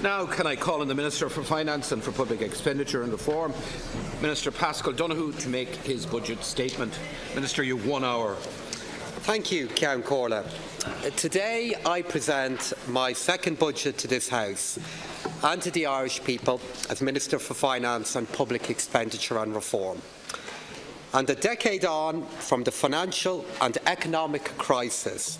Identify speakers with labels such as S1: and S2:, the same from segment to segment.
S1: Now can I call on the Minister for Finance and for Public Expenditure and Reform, Minister Paschal Donohoe, to make his budget statement. Minister, you have 1 hour.
S2: Thank you, Ceann Comhairle. Today I present my second budget to this House and to the Irish people as Minister for Finance and Public Expenditure and Reform. And a decade on from the financial and economic crisis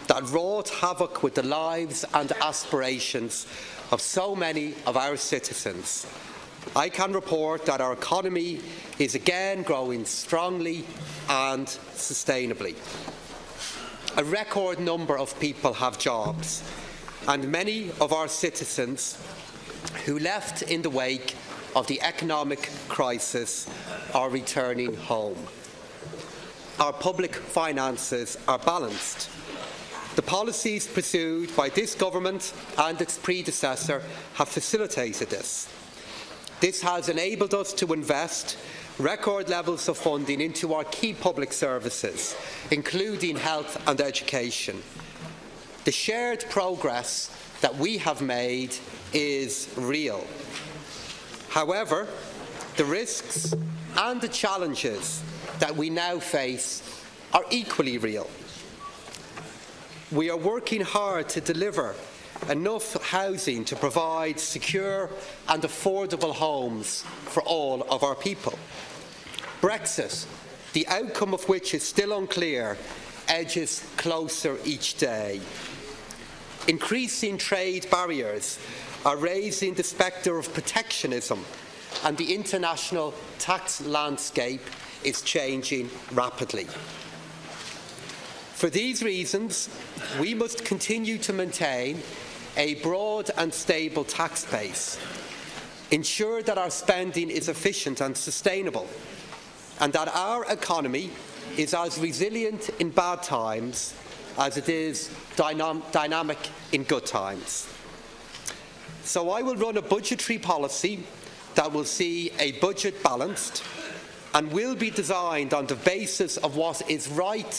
S2: that wrought havoc with the lives and aspirations of so many of our citizens, I can report that our economy is again growing strongly and sustainably. A record number of people have jobs, and many of our citizens who left in the wake of the economic crisis are returning home. Our public finances are balanced. The policies pursued by this government and its predecessor have facilitated this. This has enabled us to invest record levels of funding into our key public services, including health and education. The shared progress that we have made is real. However, the risks and the challenges that we now face are equally real. We are working hard to deliver enough housing to provide secure and affordable homes for all of our people. Brexit, the outcome of which is still unclear, edges closer each day. Increasing trade barriers are raising the spectre of protectionism, and the international tax landscape is changing rapidly. For these reasons, we must continue to maintain a broad and stable tax base, ensure that our spending is efficient and sustainable, and that our economy is as resilient in bad times as it is dynamic in good times. So I will run a budgetary policy that will see a budget balanced and will be designed on the basis of what is right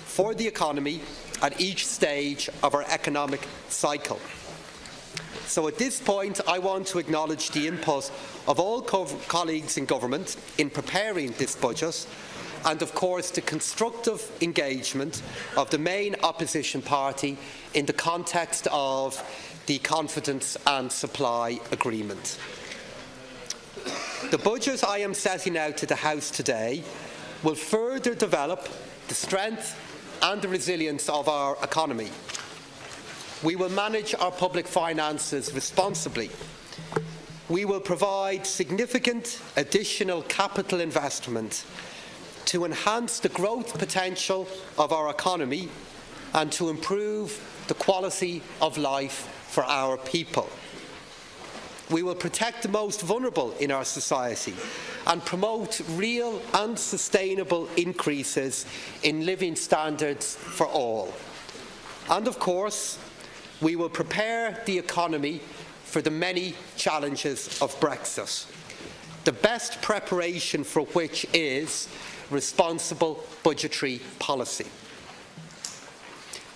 S2: for the economy at each stage of our economic cycle. So at this point, I want to acknowledge the input of all colleagues in government in preparing this budget, and of course the constructive engagement of the main opposition party in the context of the Confidence and Supply Agreement. The budget I am setting out to the House today will further develop the strength and the resilience of our economy. We will manage our public finances responsibly. We will provide significant additional capital investment to enhance the growth potential of our economy and to improve the quality of life for our people. We will protect the most vulnerable in our society and promote real and sustainable increases in living standards for all. And of course, we will prepare the economy for the many challenges of Brexit, the best preparation for which is responsible budgetary policy.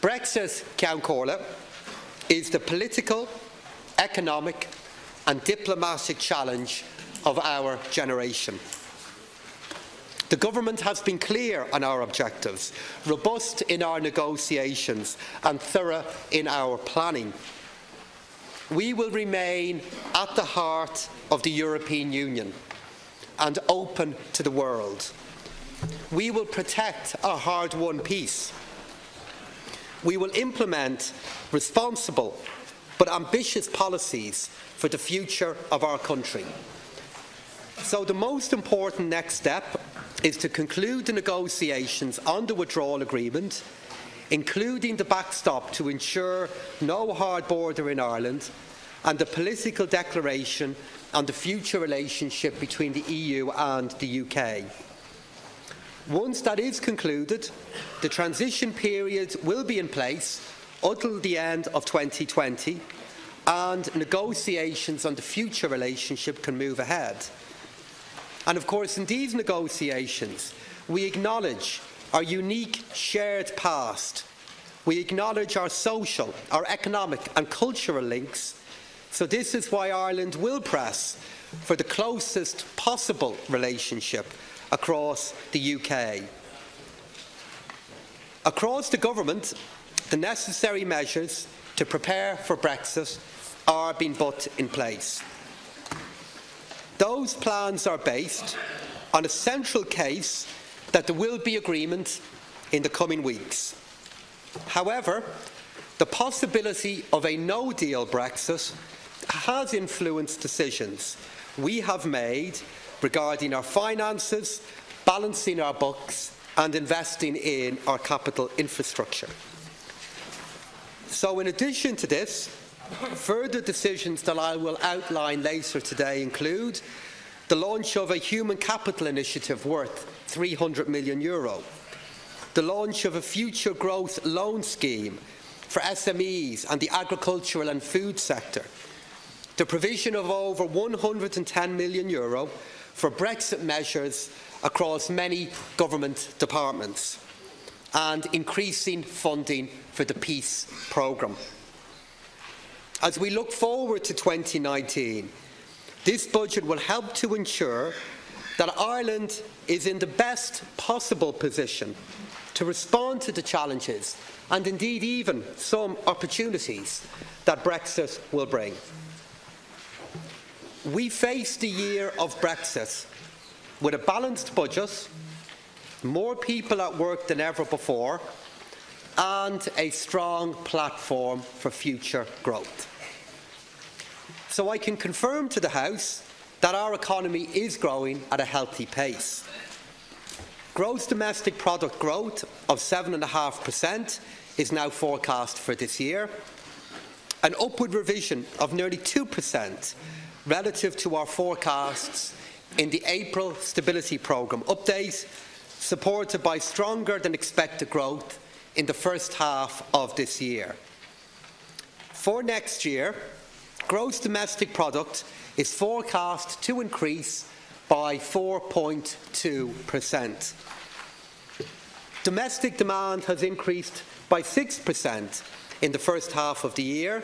S2: Brexit, Ceann Comhairle, is the political, economic and diplomatic challenge of our generation. The government has been clear on our objectives, robust in our negotiations and thorough in our planning. We will remain at the heart of the European Union and open to the world. We will protect our hard-won peace. We will implement responsible but ambitious policies for the future of our country. So the most important next step is to conclude the negotiations on the withdrawal agreement, including the backstop to ensure no hard border in Ireland, and the political declaration on the future relationship between the EU and the UK. Once that is concluded, the transition period will be in place until the end of 2020, and negotiations on the future relationship can move ahead. And of course, in these negotiations, we acknowledge our unique shared past. We acknowledge our social, our economic and cultural links, So this is why Ireland will press for the closest possible relationship across the UK. Across the government, the necessary measures to prepare for Brexit are being put in place. Those plans are based on a central case that there will be agreement in the coming weeks. However, the possibility of a no-deal Brexit has influenced decisions we have made regarding our finances, balancing our books and investing in our capital infrastructure. So in addition to this, further decisions that I will outline later today include the launch of a human capital initiative worth €300 million, the launch of a future growth loan scheme for SMEs and the agricultural and food sector, the provision of over €110 million for Brexit measures across many government departments, and increasing funding for the peace programme. As we look forward to 2019, this budget will help to ensure that Ireland is in the best possible position to respond to the challenges and indeed even some opportunities that Brexit will bring. We face the year of Brexit with a balanced budget, more people at work than ever before, and a strong platform for future growth. So I can confirm to the House that our economy is growing at a healthy pace. Gross domestic product growth of 7.5% is now forecast for this year, an upward revision of nearly 2% relative to our forecasts in the April Stability Programme update, supported by stronger than expected growth in the first half of this year. For next year, gross domestic product is forecast to increase by 4.2%. Domestic demand has increased by 6% in the first half of the year,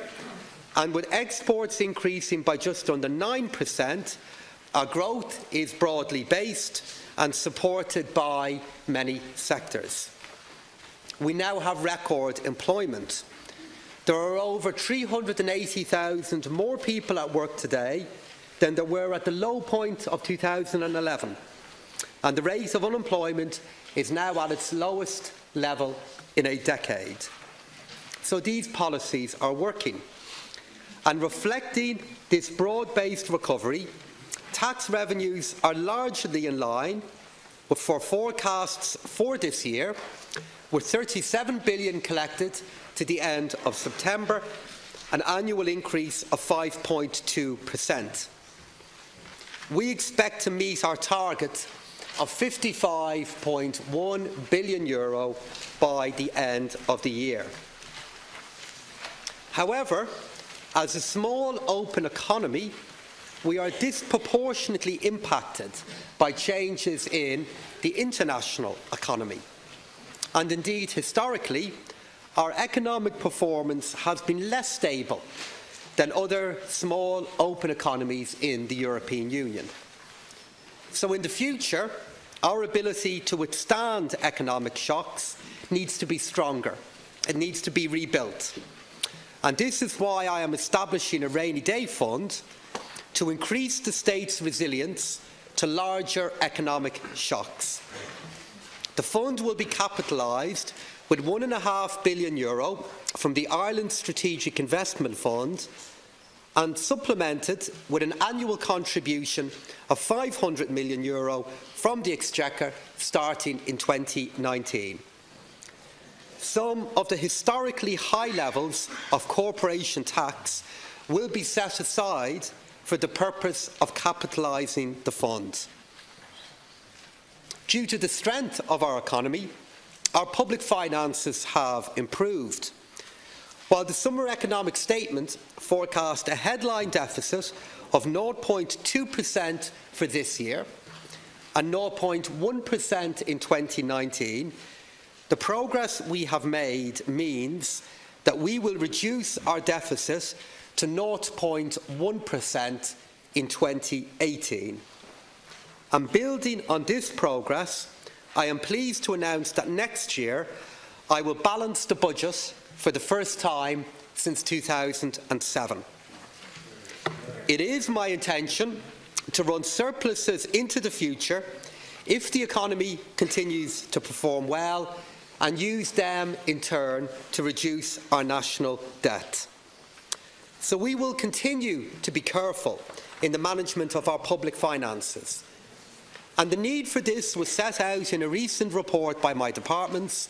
S2: and with exports increasing by just under 9%, our growth is broadly based and supported by many sectors. We now have record employment. There are over 380,000 more people at work today than there were at the low point of 2011, and the rate of unemployment is now at its lowest level in a decade. So these policies are working. And reflecting this broad-based recovery, tax revenues are largely in line for forecasts for this year, with 37 billion collected to the end of September, an annual increase of 5.2%. We expect to meet our target of €55.1 billion by the end of the year. However, as a small, open economy, we are disproportionately impacted by changes in the international economy. And indeed, historically, our economic performance has been less stable than other small, open economies in the European Union. So in the future, our ability to withstand economic shocks needs to be stronger. It needs to be rebuilt. And this is why I am establishing a rainy day fund to increase the state's resilience to larger economic shocks. The fund will be capitalised with €1.5 billion from the Ireland Strategic Investment Fund and supplemented with an annual contribution of €500 million from the Exchequer starting in 2019. Some of the historically high levels of corporation tax will be set aside for the purpose of capitalising the fund. Due to the strength of our economy, our public finances have improved. While the summer economic statement forecast a headline deficit of 0.2% for this year and 0.1% in 2019, the progress we have made means that we will reduce our deficit to 0.1% in 2018. And building on this progress, I am pleased to announce that next year I will balance the budget for the first time since 2007. It is my intention to run surpluses into the future if the economy continues to perform well, and use them in turn to reduce our national debt. So we will continue to be careful in the management of our public finances. And the need for this was set out in a recent report by my departments,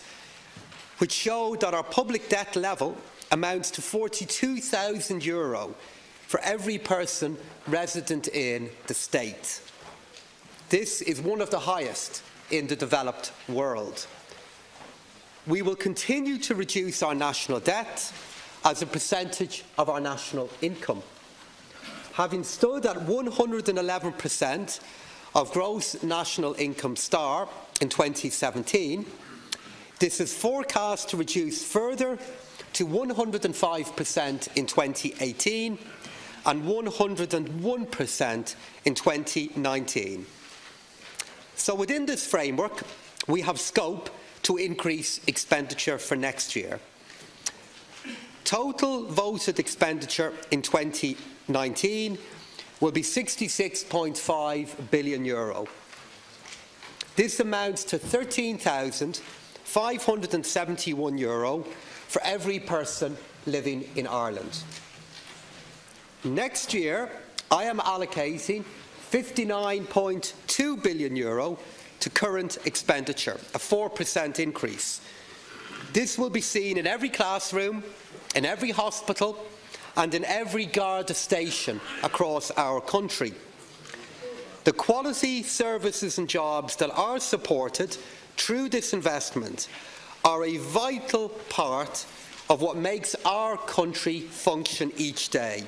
S2: which showed that our public debt level amounts to €42,000 for every person resident in the state. This is one of the highest in the developed world. We will continue to reduce our national debt as a percentage of our national income. Having stood at 111% of gross national income in 2017, this is forecast to reduce further to 105% in 2018 and 101% in 2019. So within this framework, we have scope to increase expenditure for next year. Total voted expenditure in 2019 will be €66.5 billion. This amounts to €13,571 for every person living in Ireland. Next year, I am allocating €59.2 billion to current expenditure, a 4% increase. This will be seen in every classroom, in every hospital, and in every Garda station across our country. The quality services and jobs that are supported through this investment are a vital part of what makes our country function each day.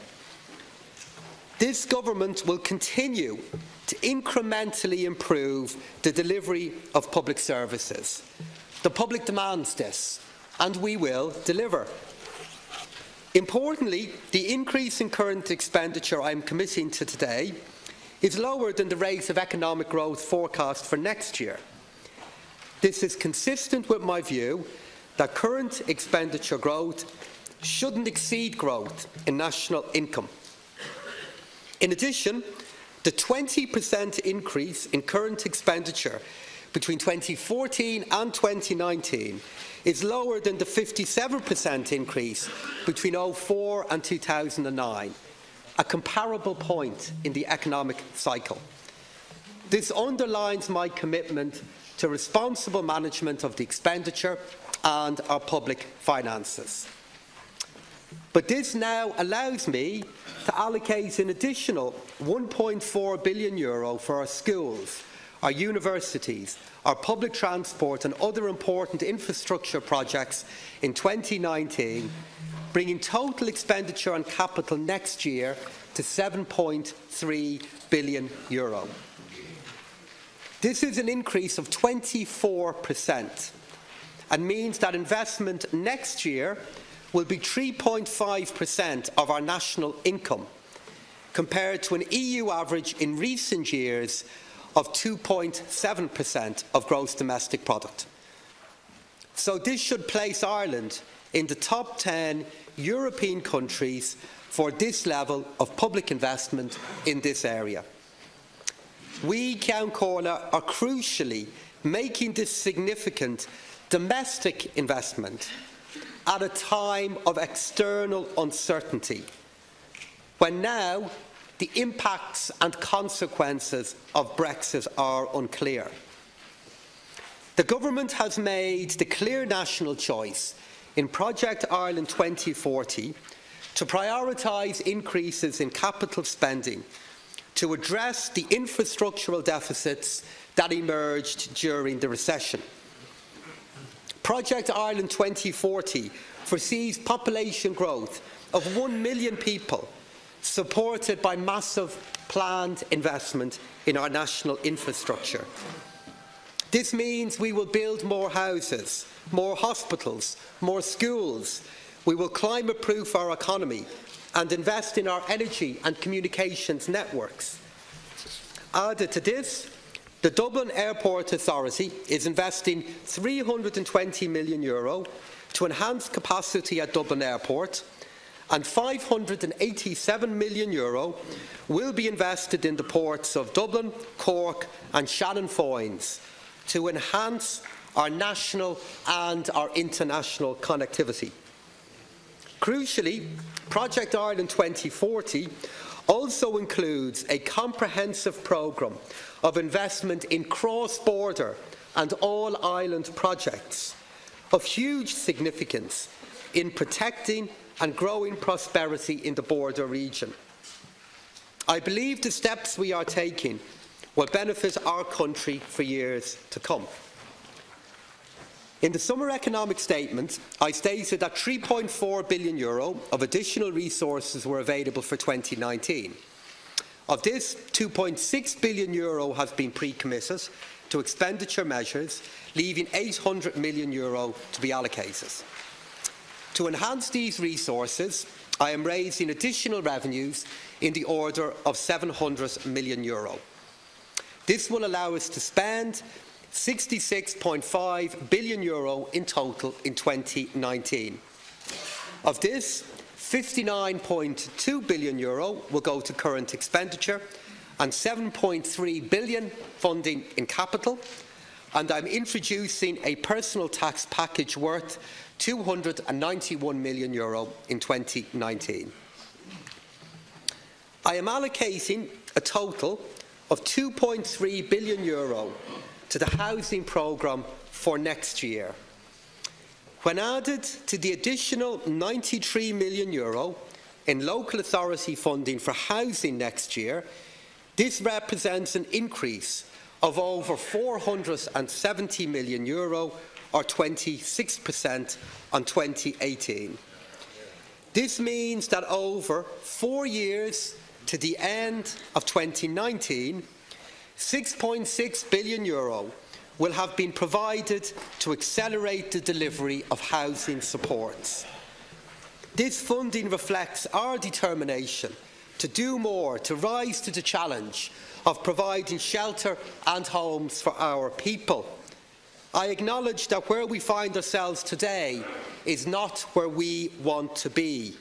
S2: This government will continue to incrementally improve the delivery of public services. The public demands this, and we will deliver. Importantly, the increase in current expenditure I am committing to today is lower than the rate of economic growth forecast for next year. This is consistent with my view that current expenditure growth shouldn't exceed growth in national income. In addition, the 20% increase in current expenditure between 2014 and 2019 is lower than the 57% increase between 2004 and 2009, a comparable point in the economic cycle. This underlines my commitment to responsible management of the expenditure and our public finances. But this now allows me to allocate an additional €1.4 billion for our schools, our universities, our public transport and other important infrastructure projects in 2019, bringing total expenditure on capital next year to €7.3 billion. This is an increase of 24% and means that investment next year will be 3.5% of our national income, compared to an EU average in recent years of 2.7% of gross domestic product. So this should place Ireland in the top 10 European countries for this level of public investment in this area. We, Ceann Comhairle, are crucially making this significant domestic investment at a time of external uncertainty, when now the impacts and consequences of Brexit are unclear. The government has made the clear national choice in Project Ireland 2040 to prioritise increases in capital spending to address the infrastructural deficits that emerged during the recession. Project Ireland 2040 foresees population growth of 1 million people, supported by massive planned investment in our national infrastructure. This means we will build more houses, more hospitals, more schools. We will climate-proof our economy and invest in our energy and communications networks. Added to this, the Dublin Airport Authority is investing €320 million to enhance capacity at Dublin Airport, and €587 million will be invested in the ports of Dublin, Cork and Shannon-Foynes to enhance our national and our international connectivity. Crucially, Project Ireland 2040 also includes a comprehensive programme of investment in cross-border and all-island projects of huge significance in protecting and growing prosperity in the border region. I believe the steps we are taking will benefit our country for years to come. In the summer economic statement, I stated that €3.4 billion of additional resources were available for 2019. Of this, €2.6 billion has been pre-committed to expenditure measures, leaving €800 million to be allocated. To enhance these resources, I am raising additional revenues in the order of €700 million. This will allow us to spend €66.5 billion in total in 2019. Of this, €59.2 billion will go to current expenditure and €7.3 billion funding in capital, and I'm introducing a personal tax package worth €291 million in 2019. I am allocating a total of €2.3 billion to the housing programme for next year. When added to the additional €93 million in local authority funding for housing next year, this represents an increase of over €470 million, or 26% on 2018. This means that over 4 years to the end of 2019, €6.6 billion will have been provided to accelerate the delivery of housing supports. This funding reflects our determination to do more to rise to the challenge of providing shelter and homes for our people. I acknowledge that where we find ourselves today is not where we want to be.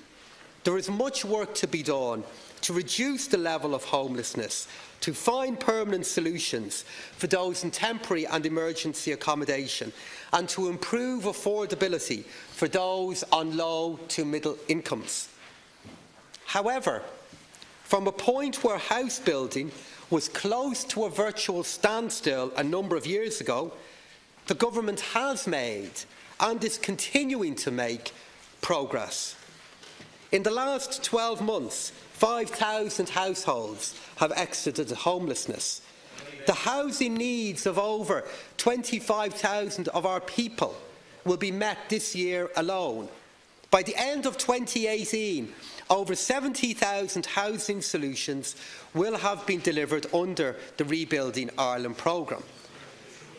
S2: There is much work to be done to reduce the level of homelessness, to find permanent solutions for those in temporary and emergency accommodation, and to improve affordability for those on low to middle incomes. However, from a point where house building was close to a virtual standstill a number of years ago, the government has made and is continuing to make progress. In the last 12 months, 5,000 households have exited homelessness. The housing needs of over 25,000 of our people will be met this year alone. By the end of 2018, over 70,000 housing solutions will have been delivered under the Rebuilding Ireland programme.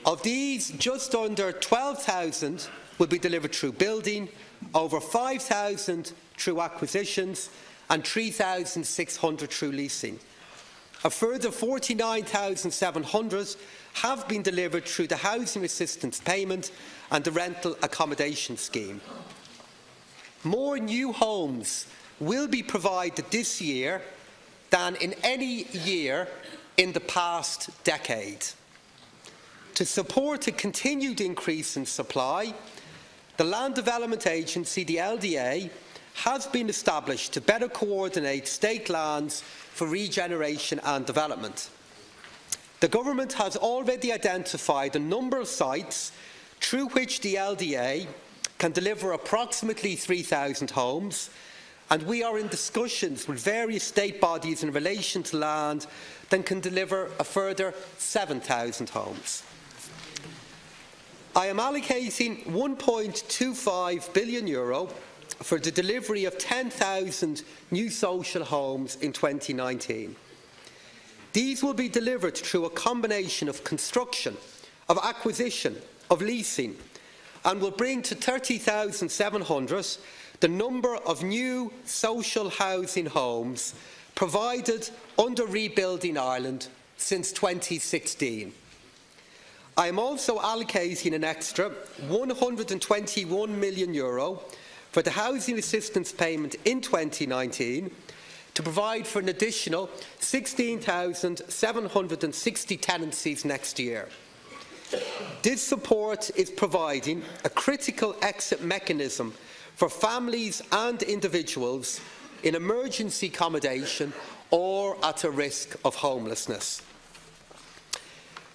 S2: Of these, just under 12,000 will be delivered through building, over 5,000 through acquisitions and 3,600 through leasing. A further 49,700 have been delivered through the Housing Assistance Payment and the Rental Accommodation Scheme. More new homes will be provided this year than in any year in the past decade. To support a continued increase in supply, the Land Development Agency, the LDA, has been established to better coordinate state lands for regeneration and development. The Government has already identified a number of sites through which the LDA can deliver approximately 3,000 homes, and we are in discussions with various state bodies in relation to land that can deliver a further 7,000 homes. I am allocating €1.25 billion for the delivery of 10,000 new social homes in 2019. These will be delivered through a combination of construction, of acquisition, of leasing, and will bring to 30,700 the number of new social housing homes provided under Rebuilding Ireland since 2016. I am also allocating an extra €121 million for the housing assistance payment in 2019 to provide for an additional 16,760 tenancies next year. This support is providing a critical exit mechanism for families and individuals in emergency accommodation or at a risk of homelessness.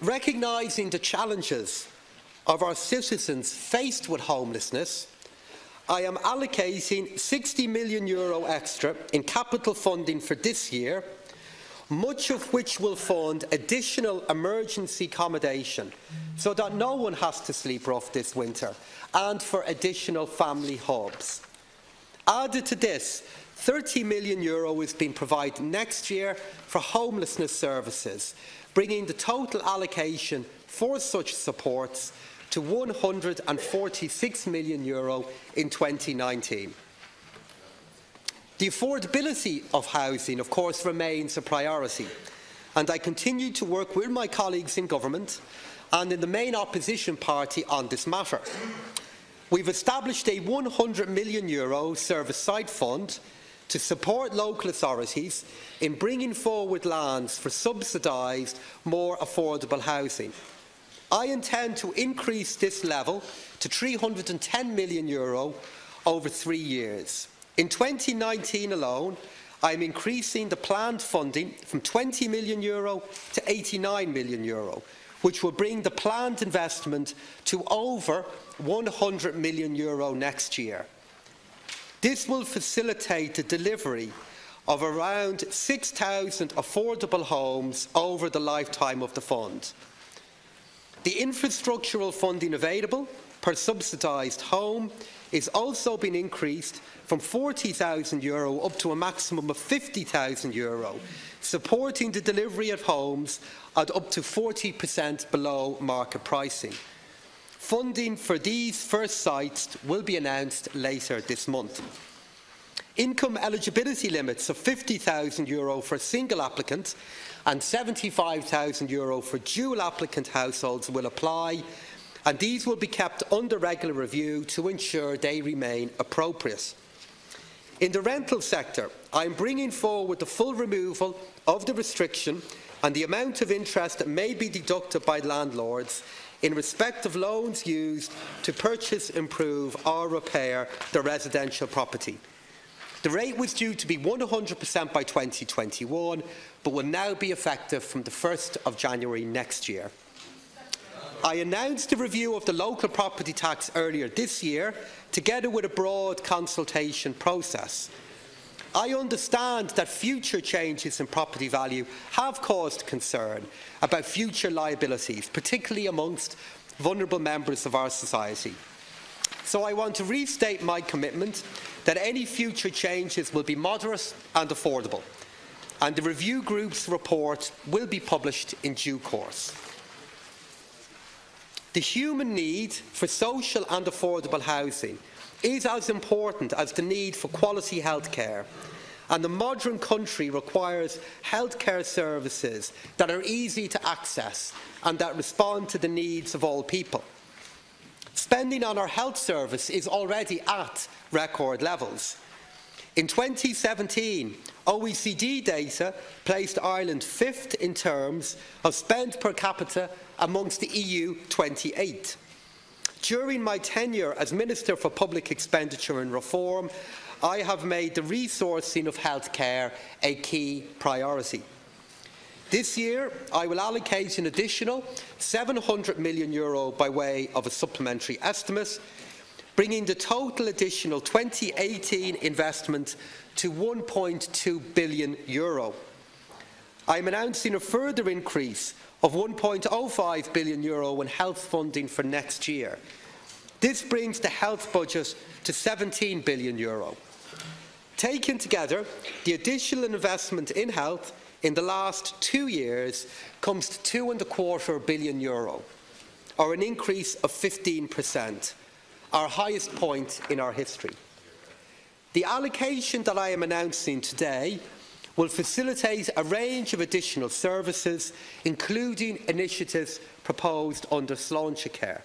S2: Recognising the challenges of our citizens faced with homelessness, I am allocating €60 million extra in capital funding for this year, much of which will fund additional emergency accommodation so that no one has to sleep rough this winter, and for additional family hubs. Added to this, €30 million is being provided next year for homelessness services, bringing the total allocation for such supports to €146 million in 2019. The affordability of housing, of course, remains a priority, and I continue to work with my colleagues in government and in the main opposition party on this matter. We've established a €100 million service side fund to support local authorities in bringing forward lands for subsidised, more affordable housing. I intend to increase this level to €310 million over 3 years. In 2019 alone, I am increasing the planned funding from €20 million to €89 million, which will bring the planned investment to over €100 million next year. This will facilitate the delivery of around 6,000 affordable homes over the lifetime of the fund. The infrastructural funding available per subsidised home is also being increased from €40,000 up to a maximum of €50,000, supporting the delivery of homes at up to 40% below market pricing. Funding for these first sites will be announced later this month. Income eligibility limits of €50,000 for a single applicant and €75,000 for dual applicant households will apply, and these will be kept under regular review to ensure they remain appropriate. In the rental sector, I am bringing forward the full removal of the restriction on the amount of interest that may be deducted by landlords in respect of loans used to purchase, improve or repair their residential property. The rate was due to be 100% by 2021, but will now be effective from the 1st of January next year. I announced a review of the local property tax earlier this year, together with a broad consultation process. I understand that future changes in property value have caused concern about future liabilities, particularly amongst vulnerable members of our society. So I want to restate my commitment that any future changes will be moderate and affordable, and the review group's report will be published in due course. The human need for social and affordable housing is as important as the need for quality healthcare, and the modern country requires healthcare services that are easy to access and that respond to the needs of all people. Spending on our health service is already at record levels. In 2017, OECD data placed Ireland 5th in terms of spend per capita amongst the EU 28. During my tenure as Minister for Public Expenditure and Reform, I have made the resourcing of healthcare a key priority. This year, I will allocate an additional €700 million by way of a supplementary estimate, bringing the total additional 2018 investment to €1.2 billion. I am announcing a further increase of €1.05 billion in health funding for next year. This brings the health budget to €17 billion. Taken together, the additional investment in health in the last 2 years comes to €2.25 billion, or an increase of 15%, our highest point in our history. The allocation that I am announcing today will facilitate a range of additional services, including initiatives proposed under Sláinte Care.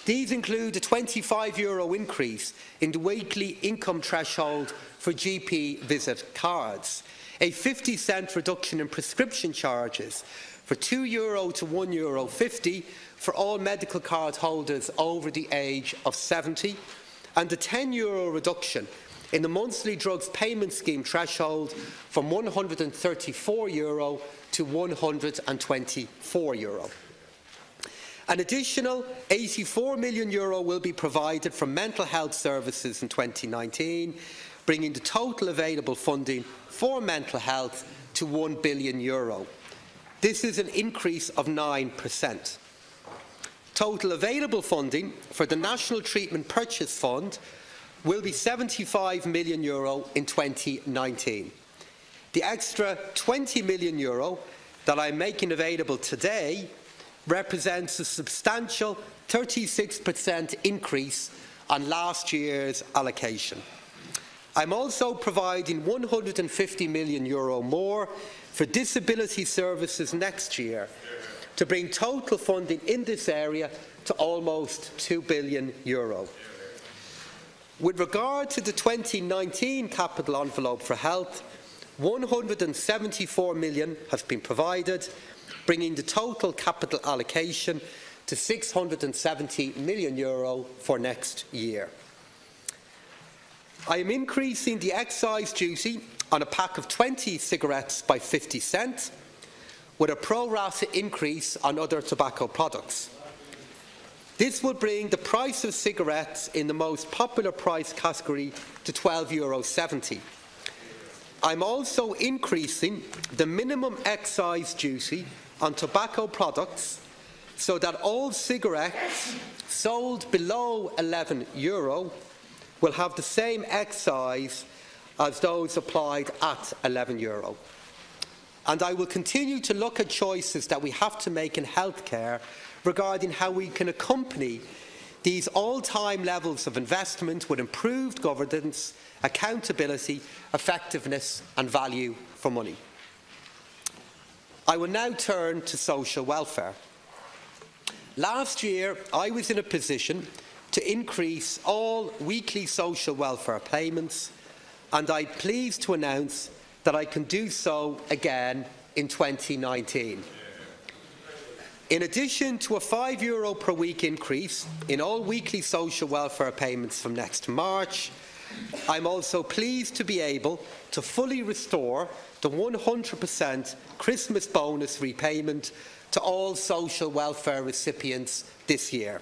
S2: These include a €25 increase in the weekly income threshold for GP visit cards, a 50-cent reduction in prescription charges for €2 to €1.50 for all medical card holders over the age of 70, and a €10 reduction in the monthly drugs payment scheme threshold from €134 to €124. An additional €84 million will be provided from mental health services in 2019, bringing the total available funding for mental health to €1 billion. This is an increase of 9%. Total available funding for the National Treatment Purchase Fund will be €75 million in 2019. The extra €20 million that I am making available today represents a substantial 36% increase on last year's allocation. I'm also providing €150 million more for disability services next year to bring total funding in this area to almost €2 billion. With regard to the 2019 capital envelope for health, €174 million has been provided, bringing the total capital allocation to €670 million for next year. I am increasing the excise duty on a pack of 20 cigarettes by 50 cents, with a pro-rata increase on other tobacco products. This will bring the price of cigarettes in the most popular price category to €12.70. I'm also increasing the minimum excise duty on tobacco products so that all cigarettes sold below €11 will have the same excise as those applied at €11. And I will continue to look at choices that we have to make in healthcare regarding how we can accompany these all-time levels of investment with improved governance, accountability, effectiveness and value for money. I will now turn to social welfare. Last year, I was in a position to increase all weekly social welfare payments, and I'm pleased to announce that I can do so again in 2019. In addition to a €5 per week increase in all weekly social welfare payments from next March, I'm also pleased to be able to fully restore the 100% Christmas bonus repayment to all social welfare recipients this year.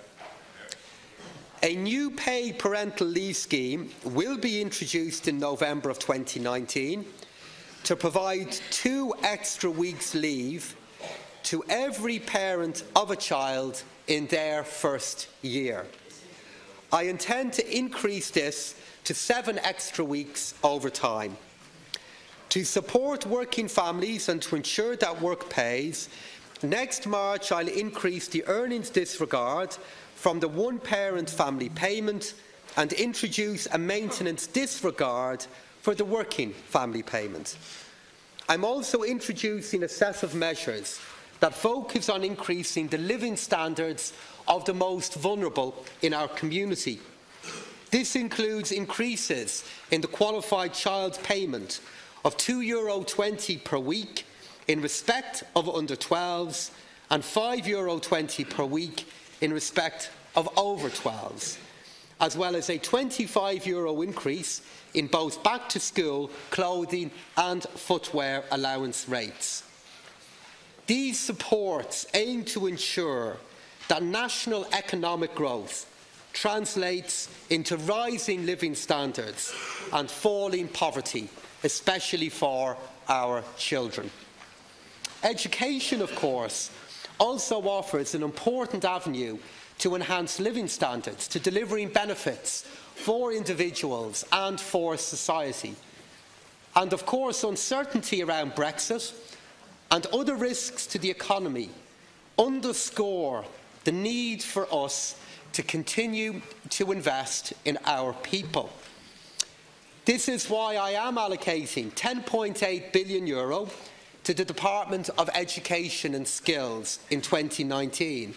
S2: A new paid parental leave scheme will be introduced in November of 2019 to provide 2 extra weeks' leave to every parent of a child in their first year. I intend to increase this to 7 extra weeks over time. To support working families and to ensure that work pays, next March I'll increase the earnings disregard from the one-parent family payment and introduce a maintenance disregard for the working family payment. I'm also introducing a set of measures that focus on increasing the living standards of the most vulnerable in our community. This includes increases in the qualified child payment of €2.20 per week in respect of under 12s and €5.20 per week in respect of over 12s, as well as a €25 increase in both back-to-school clothing and footwear allowance rates. These supports aim to ensure that national economic growth translates into rising living standards and falling poverty, especially for our children. Education, of course, also offers an important avenue to enhance living standards, to delivering benefits for individuals and for society. And of course, uncertainty around Brexit and other risks to the economy underscore the need for us to continue to invest in our people. This is why I am allocating €10.8 billion to the Department of Education and Skills in 2019.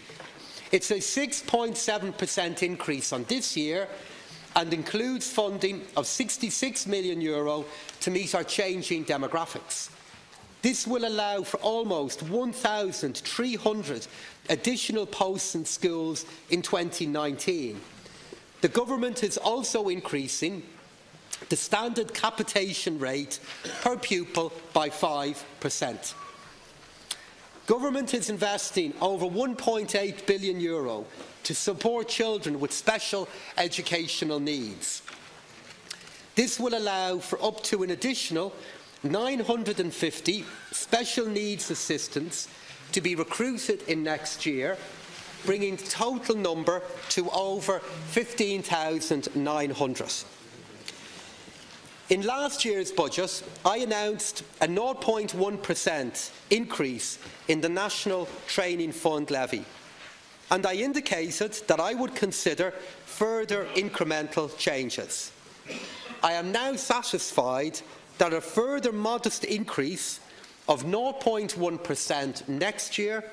S2: It's a 6.7% increase on this year and includes funding of €66 million to meet our changing demographics. This will allow for almost 1,300 additional posts in schools in 2019. The government is also increasing the standard capitation rate per pupil by 5%. Government is investing over €1.8 billion to support children with special educational needs. This will allow for up to an additional 950 special needs assistants to be recruited in next year, bringing the total number to over 15,900. In last year's budget, I announced a 0.1% increase in the National Training Fund levy, and I indicated that I would consider further incremental changes. I am now satisfied that a further modest increase of 0.1% next year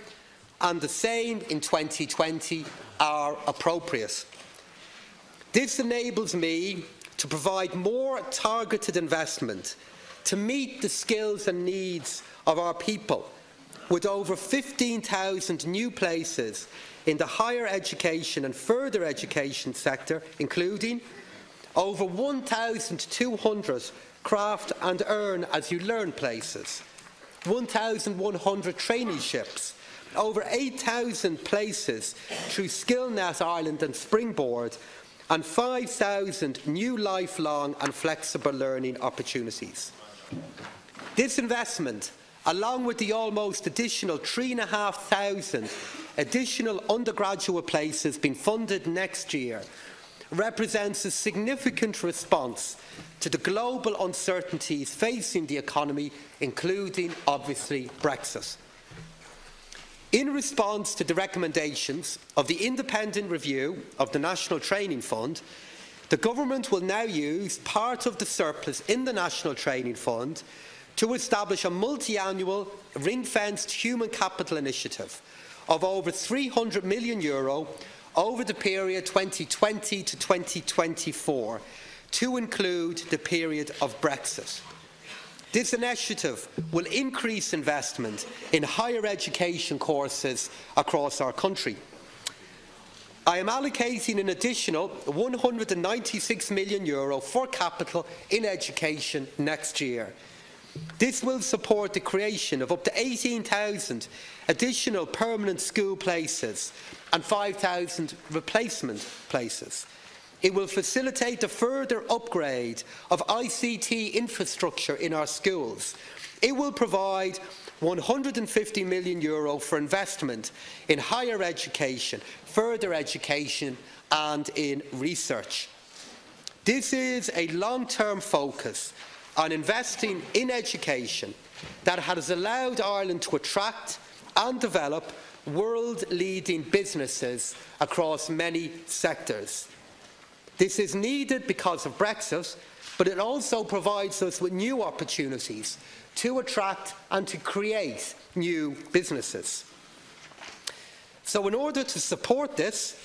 S2: and the same in 2020 are appropriate. This enables me to provide more targeted investment to meet the skills and needs of our people, with over 15,000 new places in the higher education and further education sector, including over 1,200 craft and earn as you learn places, 1,100 traineeships, over 8,000 places through SkillNet Ireland and Springboard, and 5,000 new lifelong and flexible learning opportunities. This investment, along with the almost additional 3,500 additional undergraduate places being funded next year, represents a significant response to the global uncertainties facing the economy, including, obviously, Brexit. In response to the recommendations of the independent review of the National Training Fund, the Government will now use part of the surplus in the National Training Fund to establish a multi-annual ring-fenced human capital initiative of over €300 million over the period 2020 to 2024, to include the period of Brexit. This initiative will increase investment in higher education courses across our country. I am allocating an additional €196 million for capital in education next year. This will support the creation of up to 18,000 additional permanent school places and 5,000 replacement places. It will facilitate the further upgrade of ICT infrastructure in our schools. It will provide €150 million for investment in higher education, further education and in research. This is a long-term focus on investing in education that has allowed Ireland to attract and develop world-leading businesses across many sectors. This is needed because of Brexit, but it also provides us with new opportunities to attract and to create new businesses. So in order to support this,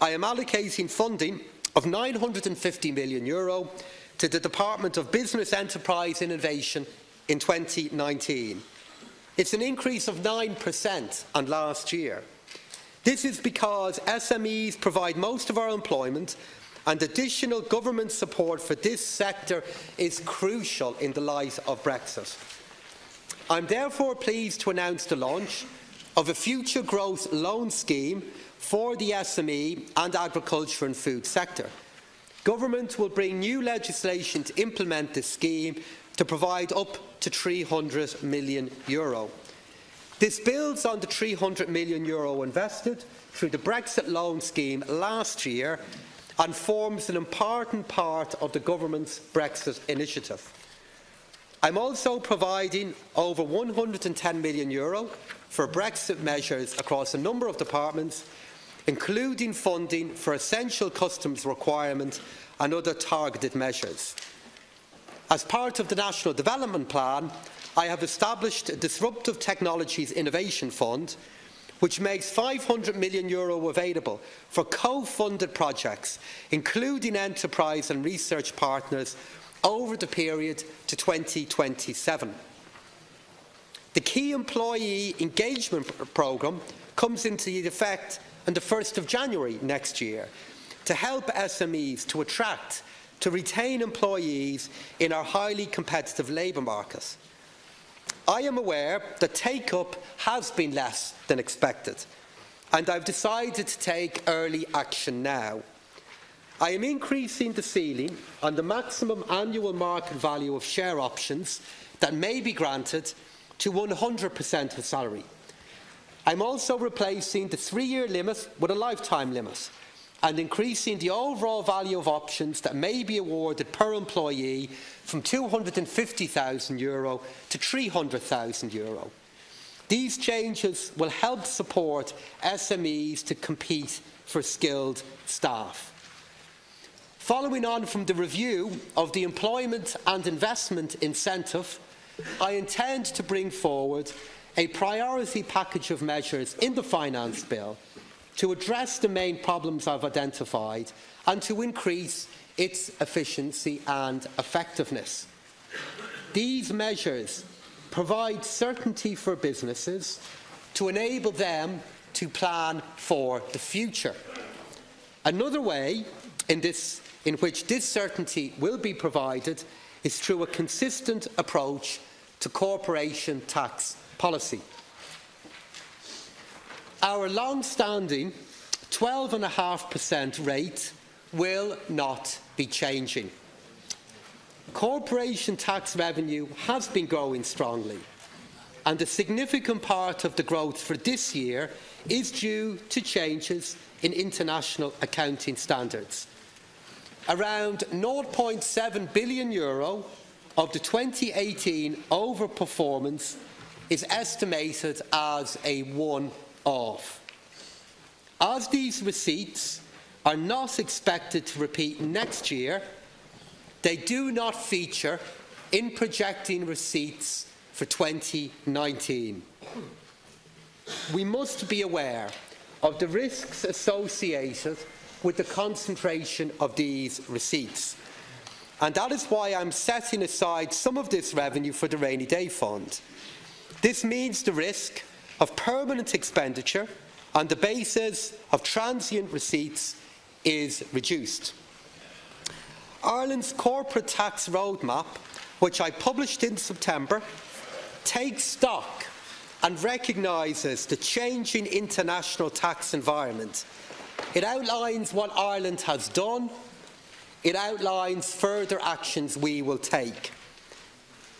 S2: I am allocating funding of €950 million to the Department of Business, Enterprise Innovation in 2019. It's an increase of 9% on last year. This is because SMEs provide most of our employment, and additional government support for this sector is crucial in the light of Brexit. I'm therefore pleased to announce the launch of a future growth loan scheme for the SME and agriculture and food sector. Government will bring new legislation to implement this scheme to provide up to €300 million. This builds on the €300 million invested through the Brexit loan scheme last year and forms an important part of the Government's Brexit initiative. I'm also providing over €110 million for Brexit measures across a number of departments, including funding for essential customs requirement and other targeted measures. As part of the National Development Plan, I have established a Disruptive Technologies Innovation Fund, which makes €500 million available for co-funded projects, including enterprise and research partners, over the period to 2027. The Key Employee Engagement Programme comes into effect on the 1st of January next year to help SMEs to attract, to retain employees in our highly competitive labour market. I am aware that take-up has been less than expected, and I've decided to take early action now. I am increasing the ceiling on the maximum annual market value of share options that may be granted to 100% of salary. I'm also replacing the 3-year limit with a lifetime limit and increasing the overall value of options that may be awarded per employee from €250,000 to €300,000. These changes will help support SMEs to compete for skilled staff. Following on from the review of the Employment and Investment Incentive, I intend to bring forward a priority package of measures in the Finance Bill to address the main problems I've identified and to increase its efficiency and effectiveness. These measures provide certainty for businesses to enable them to plan for the future. Another way in which this certainty will be provided is through a consistent approach to corporation tax policy. Our long-standing 12.5% rate will not be changing. Corporation tax revenue has been growing strongly, and a significant part of the growth for this year is due to changes in international accounting standards. Around €0.7 billion of the 2018 overperformance is estimated as a one-off. As these receipts are not expected to repeat next year, they do not feature in projecting receipts for 2019. We must be aware of the risks associated with the concentration of these receipts, and that is why I'm setting aside some of this revenue for the Rainy Day Fund. This means the risk of permanent expenditure on the basis of transient receipts is reduced. Ireland's corporate tax roadmap, which I published in September, takes stock and recognises the changing international tax environment. It outlines what Ireland has done. It outlines further actions we will take.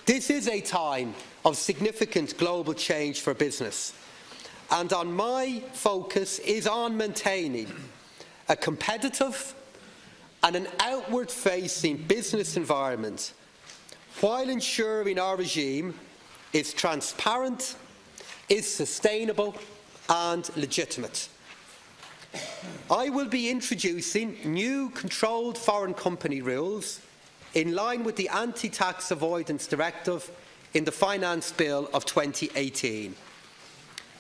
S2: This is a time of significant global change for business, and my focus is on maintaining a competitive and an outward-facing business environment while ensuring our regime is transparent, is sustainable and legitimate. I will be introducing new controlled foreign company rules in line with the Anti-Tax Avoidance Directive in the Finance Bill of 2018.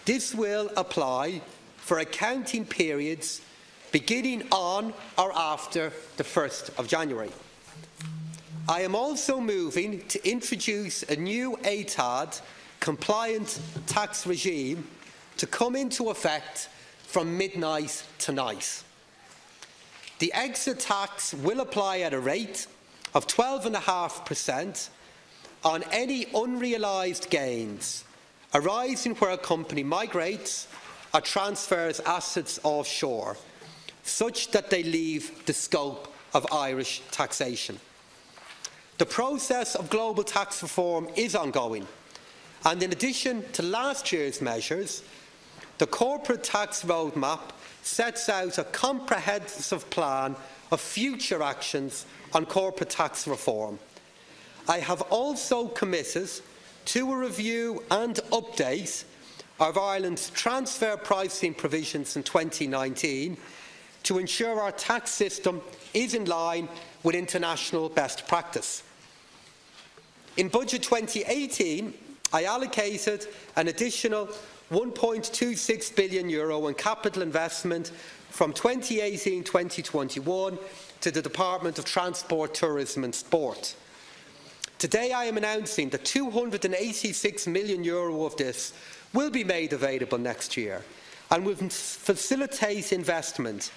S2: This will apply for accounting periods beginning on or after the 1st of January. I am also moving to introduce a new ATAD compliant tax regime to come into effect from midnight tonight. The exit tax will apply at a rate of 12.5% on any unrealised gains arising where a company migrates or transfers assets offshore, such that they leave the scope of Irish taxation. The process of global tax reform is ongoing, and in addition to last year's measures, the corporate tax roadmap sets out a comprehensive plan of future actions on corporate tax reform. I have also committed to a review and update of Ireland's transfer pricing provisions in 2019 to ensure our tax system is in line with international best practice. In Budget 2018, I allocated an additional €1.26 billion in capital investment from 2018-2021 to the Department of Transport, Tourism and Sport. Today I am announcing that €286 million of this will be made available next year and will facilitate investment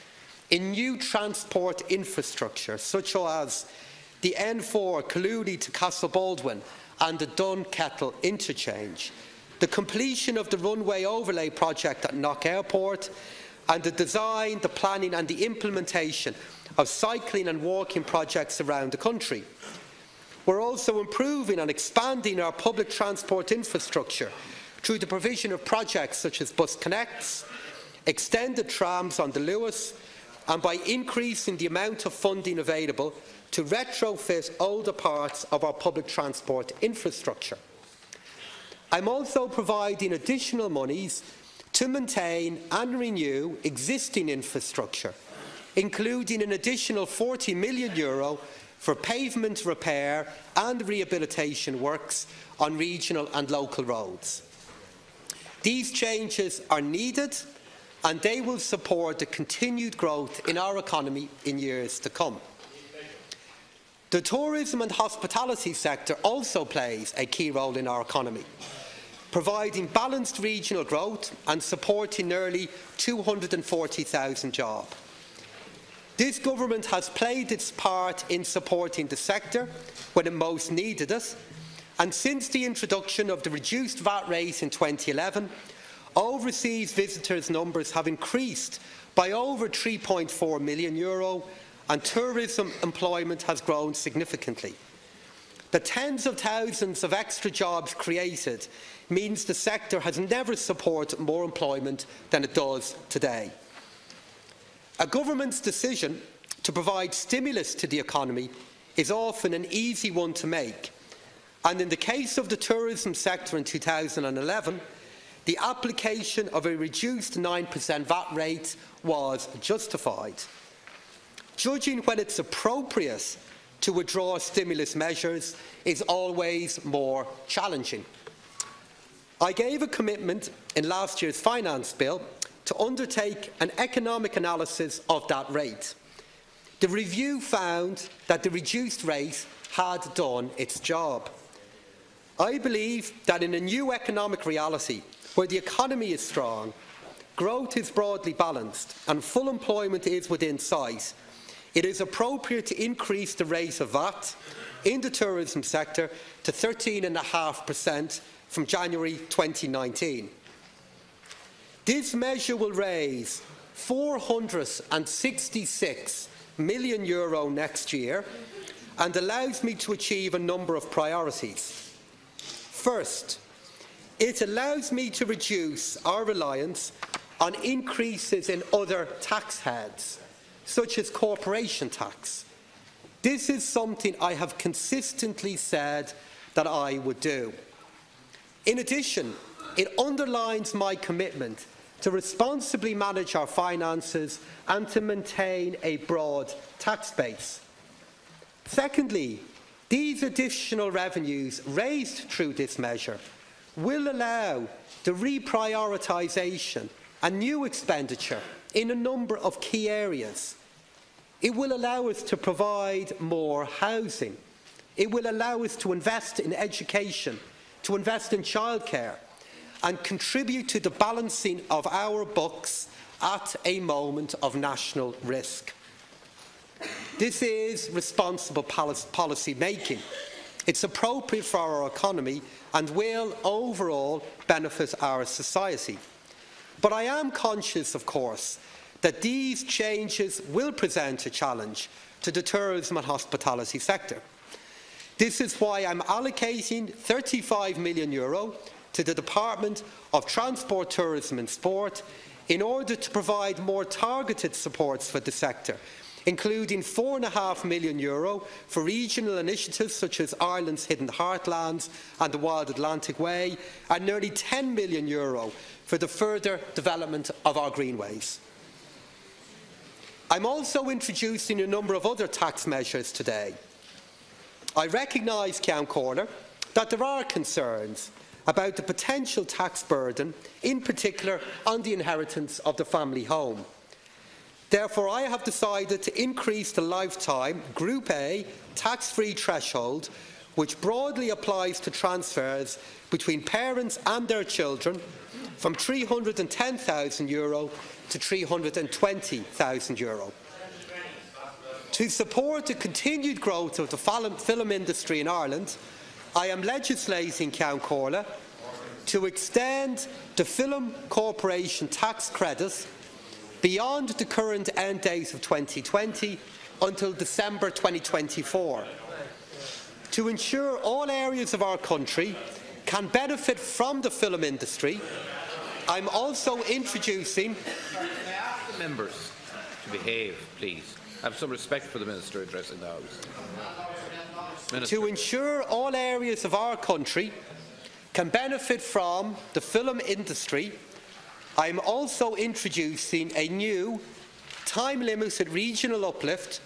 S2: in new transport infrastructure such as the N4 Calooney to Castlebaldwin and the Dunkettle interchange, the completion of the runway overlay project at Knock Airport, and the design, the planning and the implementation of cycling and walking projects around the country. We're also improving and expanding our public transport infrastructure through the provision of projects such as Bus Connects, extended trams on the Lewis, and by increasing the amount of funding available to retrofit older parts of our public transport infrastructure. I'm also providing additional monies to maintain and renew existing infrastructure, including an additional €40 million for pavement repair and rehabilitation works on regional and local roads. These changes are needed and they will support the continued growth in our economy in years to come. The tourism and hospitality sector also plays a key role in our economy, providing balanced regional growth and supporting nearly 240,000 jobs. This government has played its part in supporting the sector when it most needed it, and since the introduction of the reduced VAT rate in 2011, overseas visitors' numbers have increased by over €3.4 million, and tourism employment has grown significantly. The tens of thousands of extra jobs created means the sector has never supported more employment than it does today. A government's decision to provide stimulus to the economy is often an easy one to make, and in the case of the tourism sector in 2011, the application of a reduced 9% VAT rate was justified. Judging when it's appropriate to withdraw stimulus measures is always more challenging. I gave a commitment in last year's finance bill to undertake an economic analysis of that rate. The review found that the reduced rate had done its job. I believe that in a new economic reality, where the economy is strong, growth is broadly balanced and full employment is within sight, it is appropriate to increase the rate of VAT in the tourism sector to 13.5% from January 2019. This measure will raise €466 million next year and allows me to achieve a number of priorities. First, it allows me to reduce our reliance on increases in other tax heads, such as corporation tax. This is something I have consistently said that I would do. In addition, it underlines my commitment to responsibly manage our finances and to maintain a broad tax base. Secondly, these additional revenues raised through this measure will allow the reprioritisation and new expenditure in a number of key areas. It will allow us to provide more housing. It will allow us to invest in education, to invest in childcare, and contribute to the balancing of our books at a moment of national risk. This is responsible policy making. It's appropriate for our economy and will overall benefit our society. But I am conscious, of course, that these changes will present a challenge to the tourism and hospitality sector. This is why I'm allocating €35 million to the Department of Transport, Tourism and Sport in order to provide more targeted supports for the sector, including €4.5 million for regional initiatives such as Ireland's Hidden Heartlands and the Wild Atlantic Way, and nearly €10 million for the further development of our greenways. I'm also introducing a number of other tax measures today. I recognise, Ceann Comhairle, that there are concerns about the potential tax burden, in particular on the inheritance of the family home. Therefore, I have decided to increase the lifetime Group A tax-free threshold, which broadly applies to transfers between parents and their children, from €310,000 to €320,000. To support the continued growth of the film industry in Ireland, I am legislating, Ceann Comhairle, to extend the Film Corporation tax credit beyond the current end date of 2020 until December 2024, to ensure all areas of our country can benefit from the film industry. I'm also introducing...
S1: Members to behave, please. Have some respect for the Minister addressing the House. Minister.
S2: To ensure all areas of our country can benefit from the film industry, I am also introducing a new time-limited regional uplift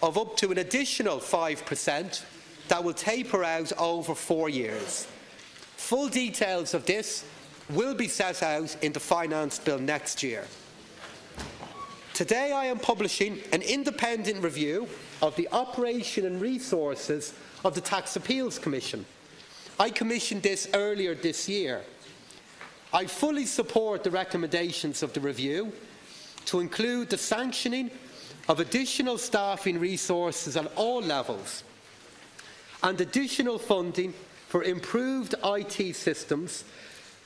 S2: of up to an additional 5% that will taper out over 4 years. Full details of this will be set out in the Finance Bill next year. Today I am publishing an independent review of the operation and resources of the Tax Appeals Commission. I commissioned this earlier this year. I fully support the recommendations of the review to include the sanctioning of additional staffing resources at all levels and additional funding for improved IT systems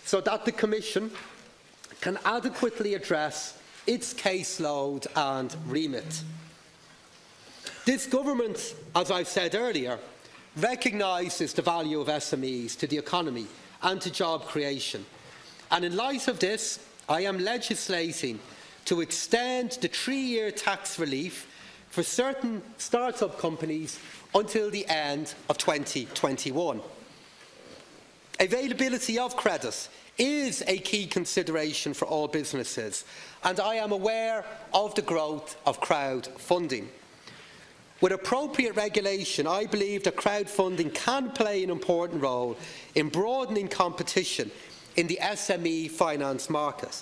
S2: so that the Commission can adequately address its caseload and remit. This government, as I said earlier, recognises the value of SMEs to the economy and to job creation. And in light of this, I am legislating to extend the 3-year tax relief for certain start-up companies until the end of 2021. Availability of credit is a key consideration for all businesses, and I am aware of the growth of crowdfunding. With appropriate regulation, I believe that crowdfunding can play an important role in broadening competition in the SME finance market.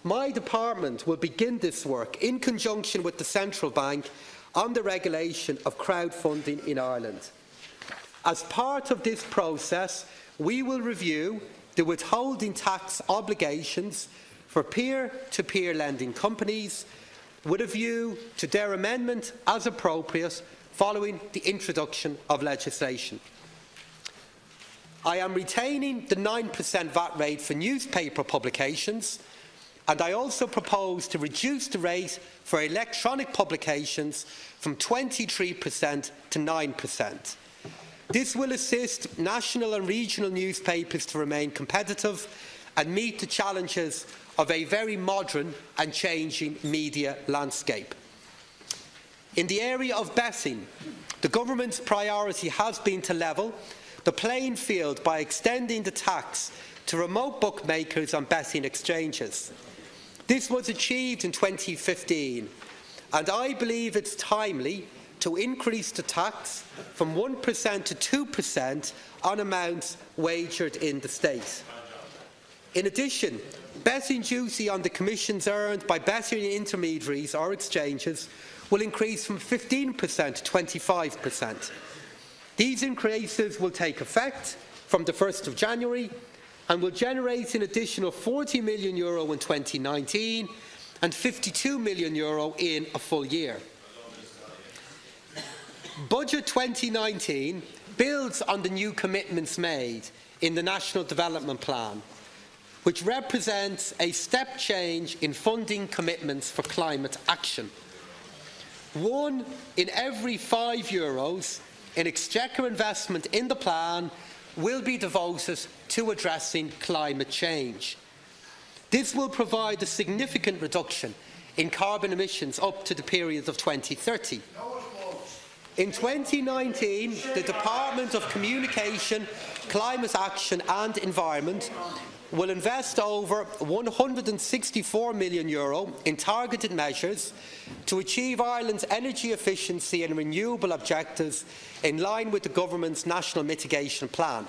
S2: My department will begin this work in conjunction with the Central Bank on the regulation of crowdfunding in Ireland. As part of this process, we will review the withholding tax obligations for peer-to-peer lending companies with a view to their amendment as appropriate following the introduction of legislation. I am retaining the 9% VAT rate for newspaper publications, and I also propose to reduce the rate for electronic publications from 23% to 9%. This will assist national and regional newspapers to remain competitive and meet the challenges of a very modern and changing media landscape. In the area of betting, the government's priority has been to level the playing field by extending the tax to remote bookmakers and betting exchanges. This was achieved in 2015, and I believe it's timely to increase the tax from 1% to 2% on amounts wagered in the state. In addition, betting duty on the commissions earned by betting intermediaries or exchanges will increase from 15% to 25%. These increases will take effect from the 1st of January and will generate an additional €40 million in 2019 and €52 million in a full year. Budget 2019 builds on the new commitments made in the National Development Plan, which represents a step change in funding commitments for climate action. 1 in every €5 in exchequer investment in the plan will be devoted to addressing climate change. This will provide a significant reduction in carbon emissions up to the period of 2030. In 2019, the Department of Communication, Climate Action and Environment will invest over €164 million in targeted measures to achieve Ireland's energy efficiency and renewable objectives in line with the Government's National Mitigation Plan.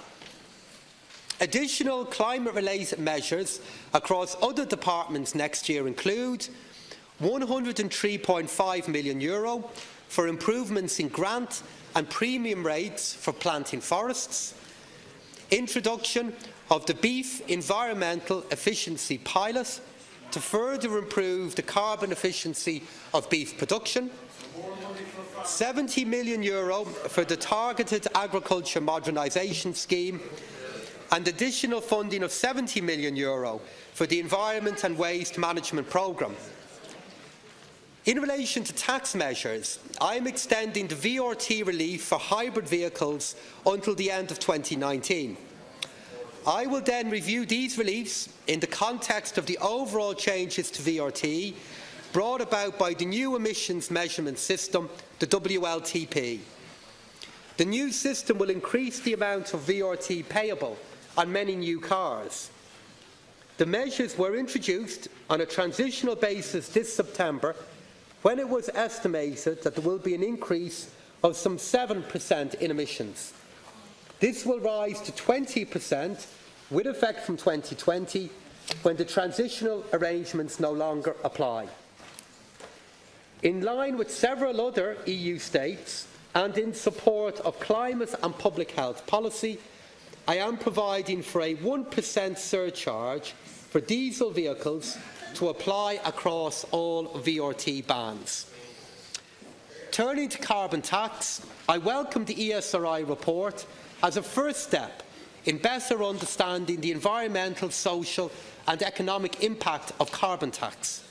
S2: Additional climate-related measures across other departments next year include €103.5 million for improvements in grant and premium rates for planting forests, introduction of the beef environmental efficiency pilot to further improve the carbon efficiency of beef production, €70 million for the targeted agriculture modernisation scheme, and additional funding of €70 million for the Environment and Waste Management Programme. In relation to tax measures, I am extending the VRT relief for hybrid vehicles until the end of 2019. I will then review these reliefs in the context of the overall changes to VRT brought about by the new emissions measurement system, the WLTP. The new system will increase the amount of VRT payable on many new cars. The measures were introduced on a transitional basis this September, when it was estimated that there will be an increase of some 7% in emissions. This will rise to 20% with effect from 2020, when the transitional arrangements no longer apply. In line with several other EU states and in support of climate and public health policy, I am providing for a 1% surcharge for diesel vehicles to apply across all VRT bands. Turning to carbon tax, I welcome the ESRI report as a first step in better understanding the environmental, social and economic impact of carbon tax.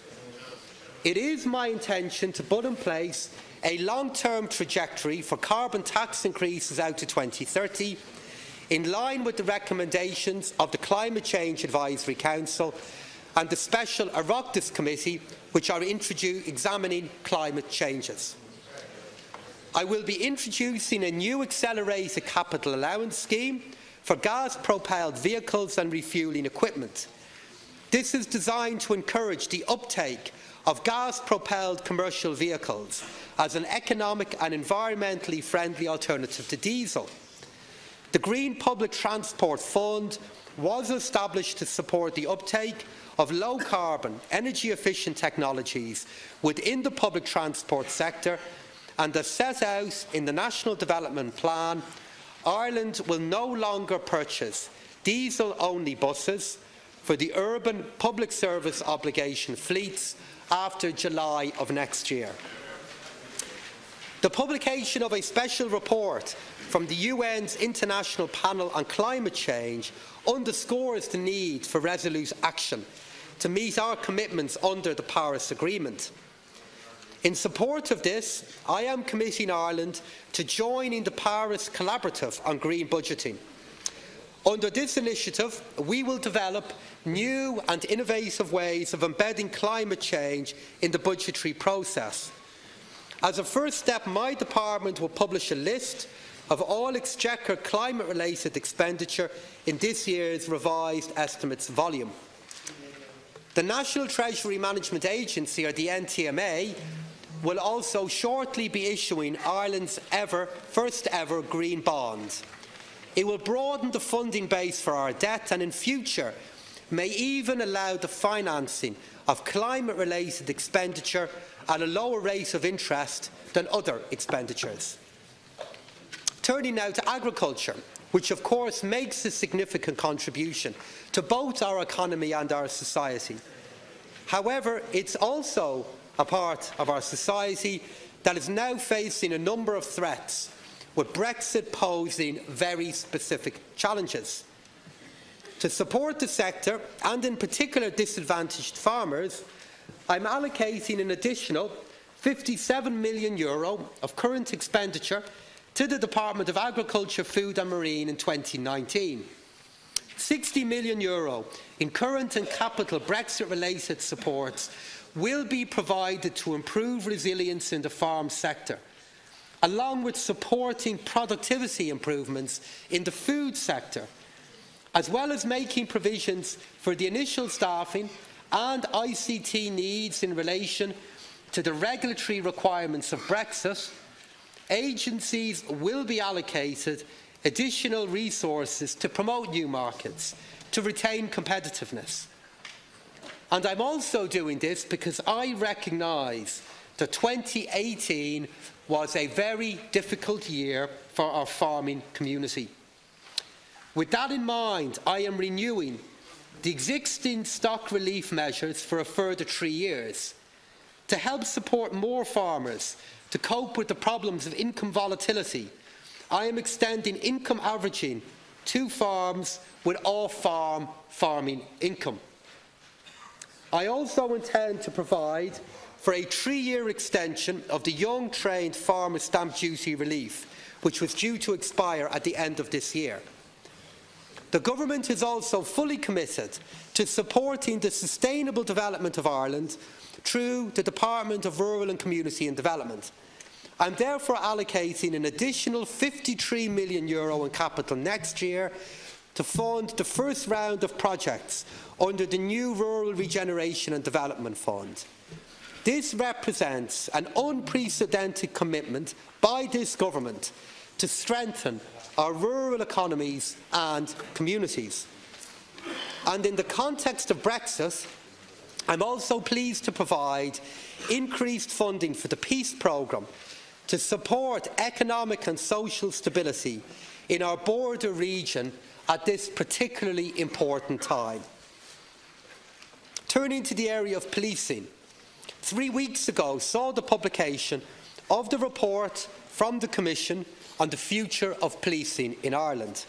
S2: It is my intention to put in place a long-term trajectory for carbon tax increases out to 2030, in line with the recommendations of the Climate Change Advisory Council and the Special Oireachtas Committee, which are examining climate changes. I will be introducing a new accelerated capital allowance scheme for gas-propelled vehicles and refuelling equipment. This is designed to encourage the uptake of gas-propelled commercial vehicles as an economic and environmentally friendly alternative to diesel. The Green Public Transport Fund was established to support the uptake of low-carbon, energy-efficient technologies within the public transport sector, and as set out in the National Development Plan, Ireland will no longer purchase diesel-only buses for the urban public service obligation fleets after July of next year. The publication of a special report from the UN's International Panel on Climate Change underscores the need for resolute action to meet our commitments under the Paris Agreement. In support of this, I am committing Ireland to join in the Paris Collaborative on Green Budgeting. Under this initiative, we will develop new and innovative ways of embedding climate change in the budgetary process. As a first step, my department will publish a list of all Exchequer climate-related expenditure in this year's revised estimates volume. The National Treasury Management Agency, or the NTMA, will also shortly be issuing Ireland's first ever green bond. It will broaden the funding base for our debt and in future may even allow the financing of climate-related expenditure at a lower rate of interest than other expenditures. Turning now to agriculture, which of course makes a significant contribution to both our economy and our society. However, it's also a part of our society that is now facing a number of threats, with Brexit posing very specific challenges. To support the sector, and in particular disadvantaged farmers, I'm allocating an additional €57 million of current expenditure to the Department of Agriculture, Food and Marine in 2019. €60 million in current and capital Brexit-related supports will be provided to improve resilience in the farm sector, along with supporting productivity improvements in the food sector, as well as making provisions for the initial staffing and ICT needs in relation to the regulatory requirements of Brexit. Agencies will be allocated additional resources to promote new markets, to retain competitiveness. And I'm also doing this because I recognise that 2018 was a very difficult year for our farming community. With that in mind, I am renewing the existing stock relief measures for a further 3 years to help support more farmers to cope with the problems of income volatility. I am extending income averaging to farms with off-farm farming income. I also intend to provide for a 3-year extension of the Young Trained Farmer Stamp Duty relief, which was due to expire at the end of this year. The Government is also fully committed to supporting the sustainable development of Ireland through the Department of Rural and Community and Development. I am therefore allocating an additional €53 million in capital next year to fund the first round of projects under the new Rural Regeneration and Development Fund. This represents an unprecedented commitment by this Government to strengthen our rural economies and communities. And in the context of Brexit, I am also pleased to provide increased funding for the Peace Programme to support economic and social stability in our border region at this particularly important time. Turning to the area of policing, 3 weeks ago saw the publication of the report from the Commission on the future of policing in Ireland.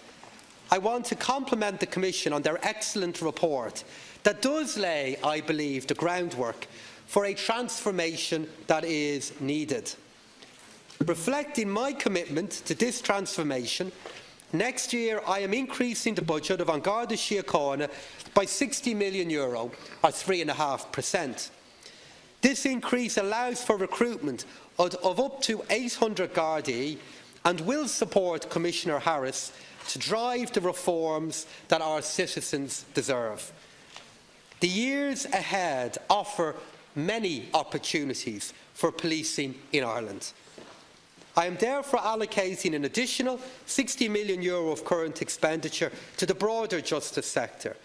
S2: I want to compliment the Commission on their excellent report that does lay, I believe, the groundwork for a transformation that is needed. Reflecting my commitment to this transformation, next year I am increasing the budget of An Garda Síochána by €60 million, or 3.5%. This increase allows for recruitment of up to 800 Gardaí and will support Commissioner Harris to drive the reforms that our citizens deserve. The years ahead offer many opportunities for policing in Ireland. I am therefore allocating an additional €60 million of current expenditure to the broader justice sector,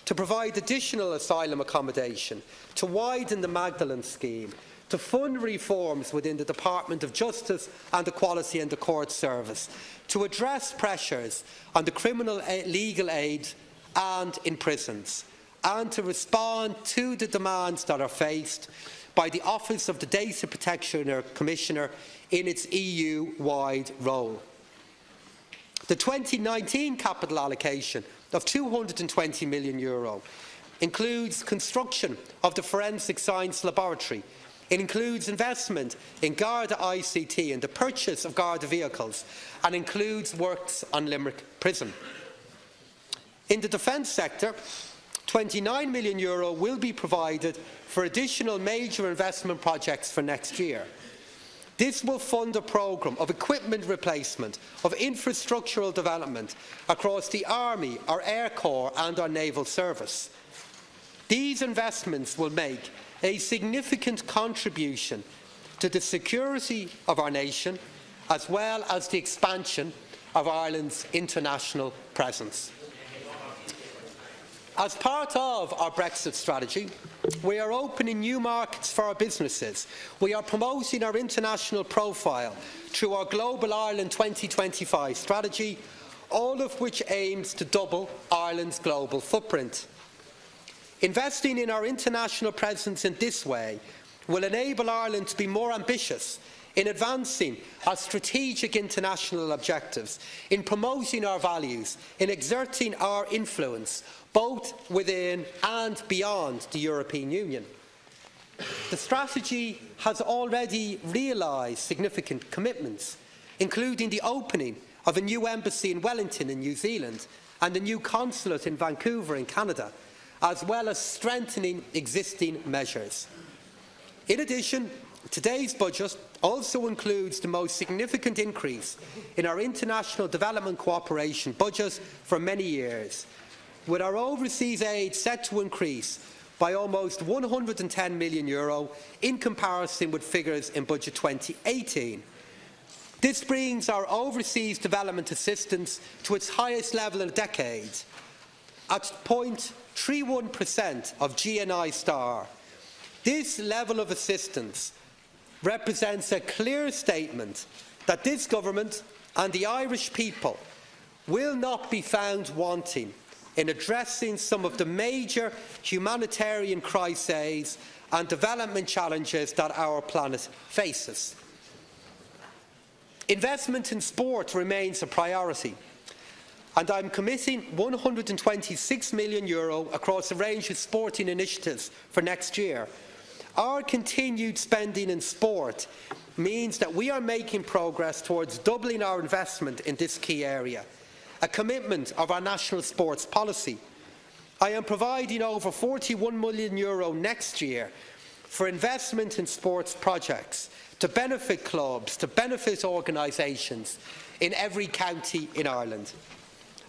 S2: to provide additional asylum accommodation, to widen the Magdalene scheme, to fund reforms within the Department of Justice and Equality and the Court Service, to address pressures on the criminal legal aid and in prisons, and to respond to the demands that are faced by the Office of the Data Protection Commissioner in its EU-wide role. The 2019 capital allocation of €220 million includes construction of the Forensic Science Laboratory. It includes investment in Garda ICT and the purchase of Garda vehicles, and includes works on Limerick Prison. In the defence sector, €29 million will be provided for additional major investment projects for next year. This will fund a programme of equipment replacement, of infrastructural development across the Army, our Air Corps and our Naval Service. These investments will make a significant contribution to the security of our nation, as well as the expansion of Ireland's international presence. As part of our Brexit strategy, we are opening new markets for our businesses. We are promoting our international profile through our Global Ireland 2025 strategy, all of which aims to double Ireland's global footprint. Investing in our international presence in this way will enable Ireland to be more ambitious in advancing our strategic international objectives, in promoting our values, in exerting our influence, both within and beyond the European Union. The strategy has already realised significant commitments, including the opening of a new embassy in Wellington in New Zealand and a new consulate in Vancouver in Canada, as well as strengthening existing measures. In addition, today's budget also includes the most significant increase in our international development cooperation budget for many years, with our overseas aid set to increase by almost €110 million in comparison with figures in budget 2018. This brings our overseas development assistance to its highest level in a decade, at 0.31% of GNI star. This level of assistance represents a clear statement that this government and the Irish people will not be found wanting in addressing some of the major humanitarian crises and development challenges that our planet faces. Investment in sport remains a priority, and I am committing €126 million across a range of sporting initiatives for next year. Our continued spending in sport means that we are making progress towards doubling our investment in this key area, a commitment of our national sports policy. I am providing over €41 million next year for investment in sports projects to benefit clubs, to benefit organisations in every county in Ireland.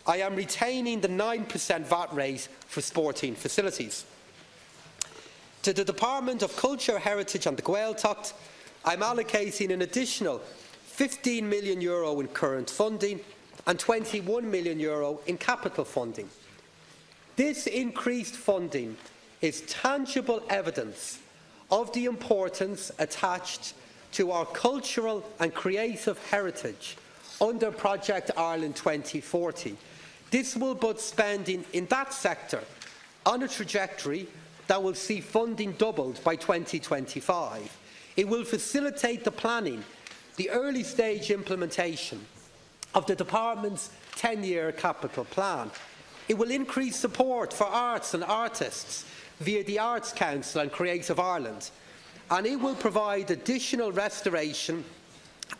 S2: I am retaining the 9% VAT rate for sporting facilities. To the Department of Culture, Heritage and the Gaeltacht, I am allocating an additional €15 million in current funding and €21 million in capital funding. This increased funding is tangible evidence of the importance attached to our cultural and creative heritage under Project Ireland 2040. This will put spending in that sector on a trajectory that will see funding doubled by 2025. It will facilitate the planning, the early stage implementation of the Department's 10-year capital plan. It will increase support for arts and artists via the Arts Council and Creative Ireland, and it will provide additional restoration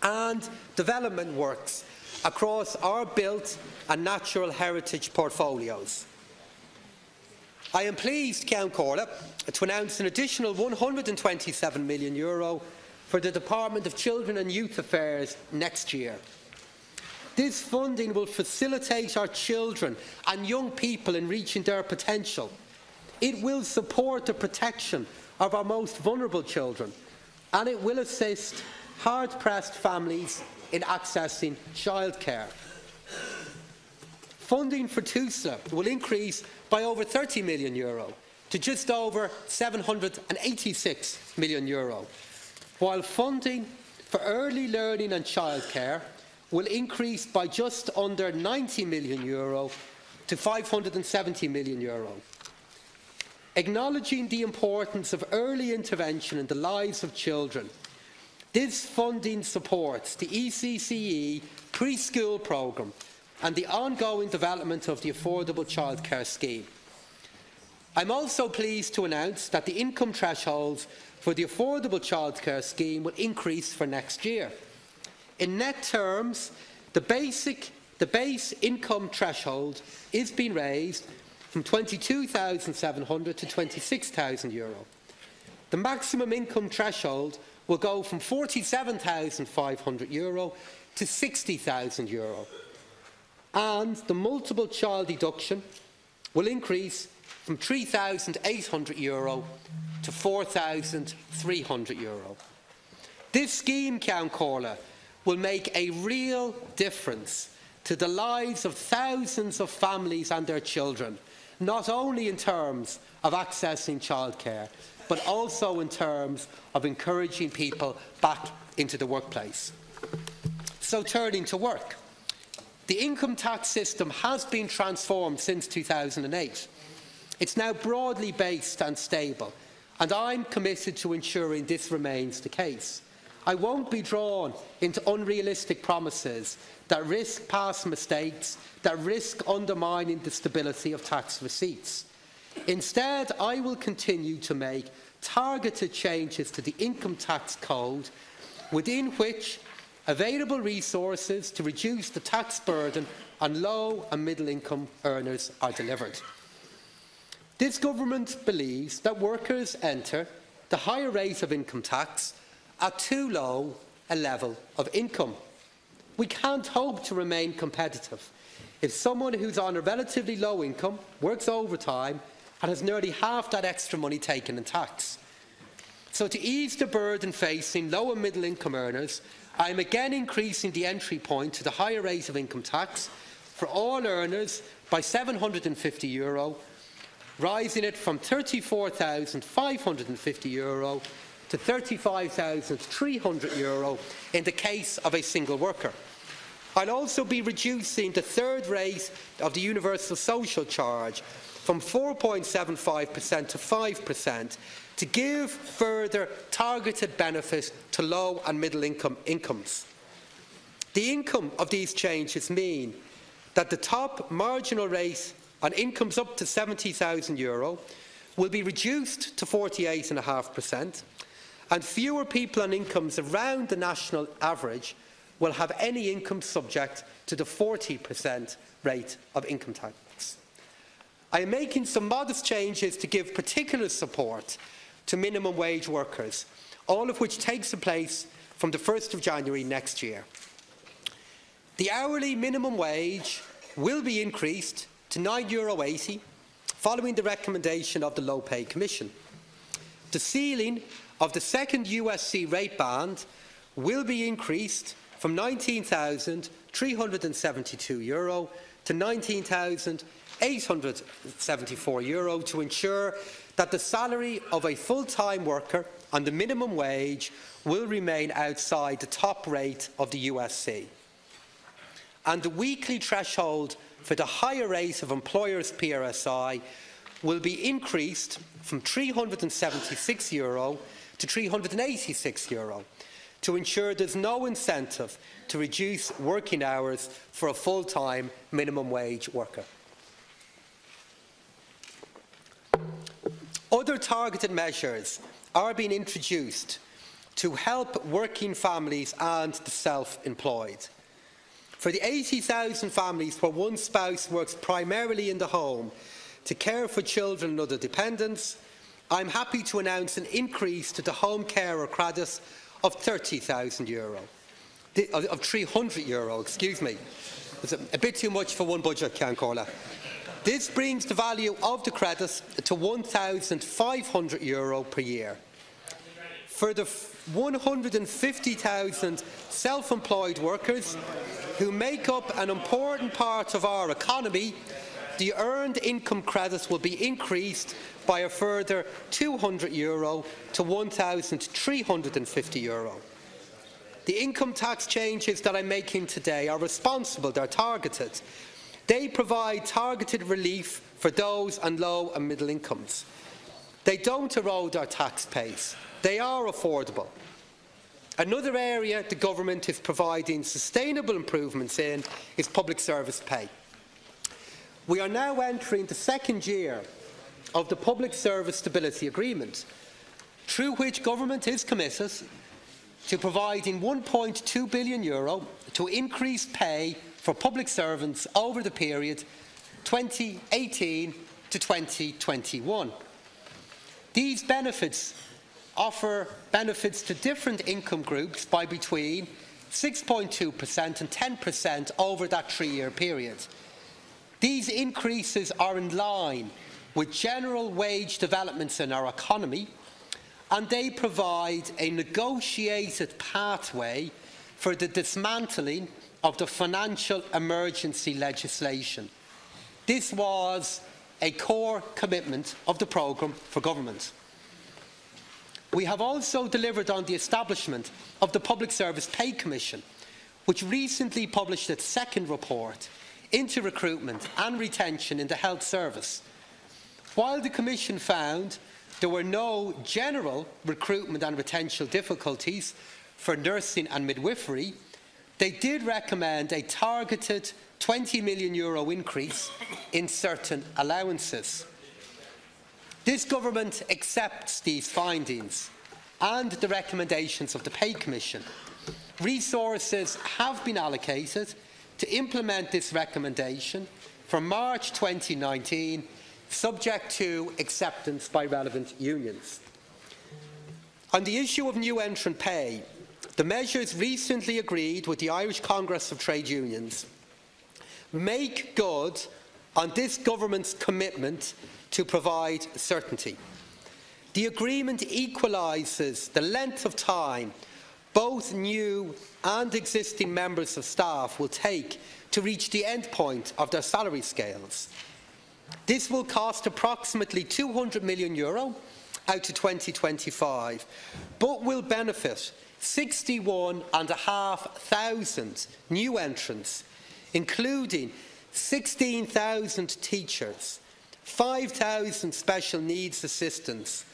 S2: and development works across our built and natural heritage portfolios. I am pleased, Ceann Comhairle, to announce an additional €127 million for the Department of Children and Youth Affairs next year. This funding will facilitate our children and young people in reaching their potential. It will support the protection of our most vulnerable children, and it will assist hard-pressed families in accessing childcare. Funding for TUSLA will increase by over €30 million to just over €786 million, while funding for early learning and childcare will increase by just under €90 million to €570 million. Acknowledging the importance of early intervention in the lives of children, this funding supports the ECCE preschool programme and the ongoing development of the Affordable Childcare Scheme. I am also pleased to announce that the income thresholds for the Affordable Childcare Scheme will increase for next year. In net terms, the base income threshold is being raised from €22,700 to €26,000. The maximum income threshold will go from €47,500 to €60,000, and the multiple child deduction will increase from €3,800 to €4,300. This scheme, Ceann Comhairle, will make a real difference to the lives of thousands of families and their children, not only in terms of accessing childcare, but also in terms of encouraging people back into the workplace. So turning to work. The income tax system has been transformed since 2008. It's now broadly based and stable, and I'm committed to ensuring this remains the case. I won't be drawn into unrealistic promises that risk past mistakes, that risk undermining the stability of tax receipts. Instead, I will continue to make targeted changes to the income tax code, within which available resources to reduce the tax burden on low and middle income earners are delivered. This government believes that workers enter the higher rate of income tax at too low a level of income. We can't hope to remain competitive if someone who's on a relatively low income works overtime and has nearly half that extra money taken in tax. So to ease the burden facing low and middle income earners, I am again increasing the entry point to the higher rate of income tax for all earners by €750, rising it from €34,550 to €35,300 in the case of a single worker. I'll also be reducing the third rate of the universal social charge from 4.75% to 5% to give further targeted benefit to low and middle incomes. The income of these changes mean that the top marginal rate on incomes up to €70,000 will be reduced to 48.5%, and fewer people on incomes around the national average will have any income subject to the 40% rate of income tax. I am making some modest changes to give particular support to minimum wage workers, all of which takes place from the 1st of January next year. The hourly minimum wage will be increased to €9.80 following the recommendation of the Low Pay Commission. The ceiling of the second USC rate band will be increased from €19,372 to €19,874 to ensure that the salary of a full-time worker on the minimum wage will remain outside the top rate of the USC. And the weekly threshold for the higher rate of employers' PRSI will be increased from €376 to €386 to ensure there is no incentive to reduce working hours for a full-time minimum wage worker. Other targeted measures are being introduced to help working families and the self-employed. For the 80,000 families where one spouse works primarily in the home to care for children and other dependents, I am happy to announce an increase to the home carer credit of €300, excuse me. It's a bit too much for one budget, Ceann Comhairle. This brings the value of the credit to €1,500 per year. For the 150,000 self-employed workers who make up an important part of our economy, the earned income credit will be increased by a further €200 to €1,350. The income tax changes that I'm making today are responsible, they're targeted. They provide targeted relief for those on low and middle incomes. They don't erode our tax base. They are affordable. Another area the government is providing sustainable improvements in is public service pay. We are now entering the second year of the Public Service Stability Agreement, through which government is committed to providing €1.2 billion to increase pay for public servants over the period 2018 to 2021. These benefits offer benefits to different income groups by between 6.2% and 10% over that 3-year period. These increases are in line with general wage developments in our economy, and they provide a negotiated pathway for the dismantling of the financial emergency legislation. This was a core commitment of the programme for government. We have also delivered on the establishment of the Public Service Pay Commission, which recently published its second report into recruitment and retention in the health service. While the Commission found there were no general recruitment and retention difficulties for nursing and midwifery, they did recommend a targeted €20 million increase in certain allowances. This government accepts these findings and the recommendations of the Pay Commission. Resources have been allocated to implement this recommendation from March 2019, subject to acceptance by relevant unions. On the issue of new entrant pay, the measures recently agreed with the Irish Congress of Trade Unions make good on this government's commitment to provide certainty. The agreement equalises the length of time both new and existing members of staff will take to reach the end point of their salary scales. This will cost approximately €200 million out to 2025, but will benefit 61,500 new entrants, including 16,000 teachers, 5,000 special needs assistants,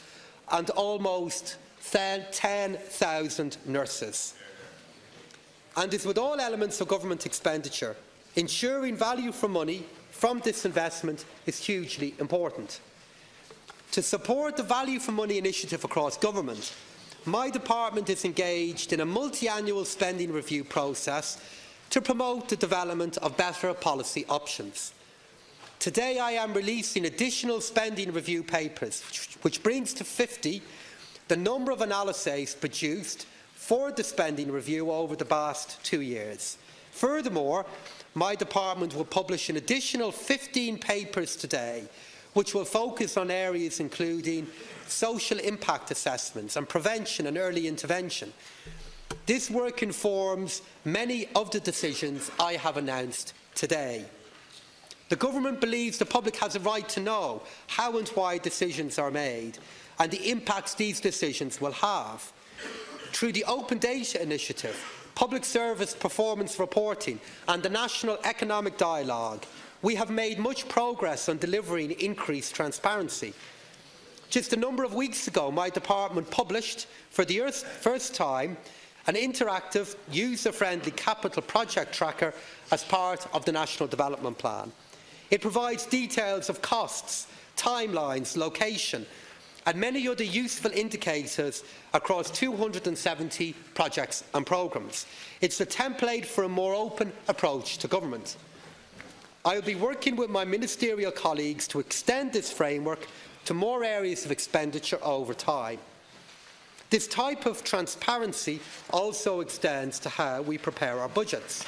S2: and almost 10,000 nurses. And as with all elements of government expenditure, ensuring value for money from this investment is hugely important. To support the Value for Money initiative across government, my department is engaged in a multi-annual spending review process to promote the development of better policy options. Today I am releasing additional spending review papers, which brings to 50 the number of analyses produced for the spending review over the past 2 years. Furthermore, my department will publish an additional 15 papers today, which will focus on areas including social impact assessments and prevention and early intervention. This work informs many of the decisions I have announced today. The government believes the public has a right to know how and why decisions are made and the impacts these decisions will have. Through the Open Data Initiative, Public Service Performance Reporting and the National Economic Dialogue, we have made much progress on delivering increased transparency. Just a number of weeks ago, my department published, for the first time, an interactive, user-friendly capital project tracker as part of the National Development Plan. It provides details of costs, timelines, location, and many other useful indicators across 270 projects and programmes. It's a template for a more open approach to government. I will be working with my ministerial colleagues to extend this framework to more areas of expenditure over time. This type of transparency also extends to how we prepare our budgets.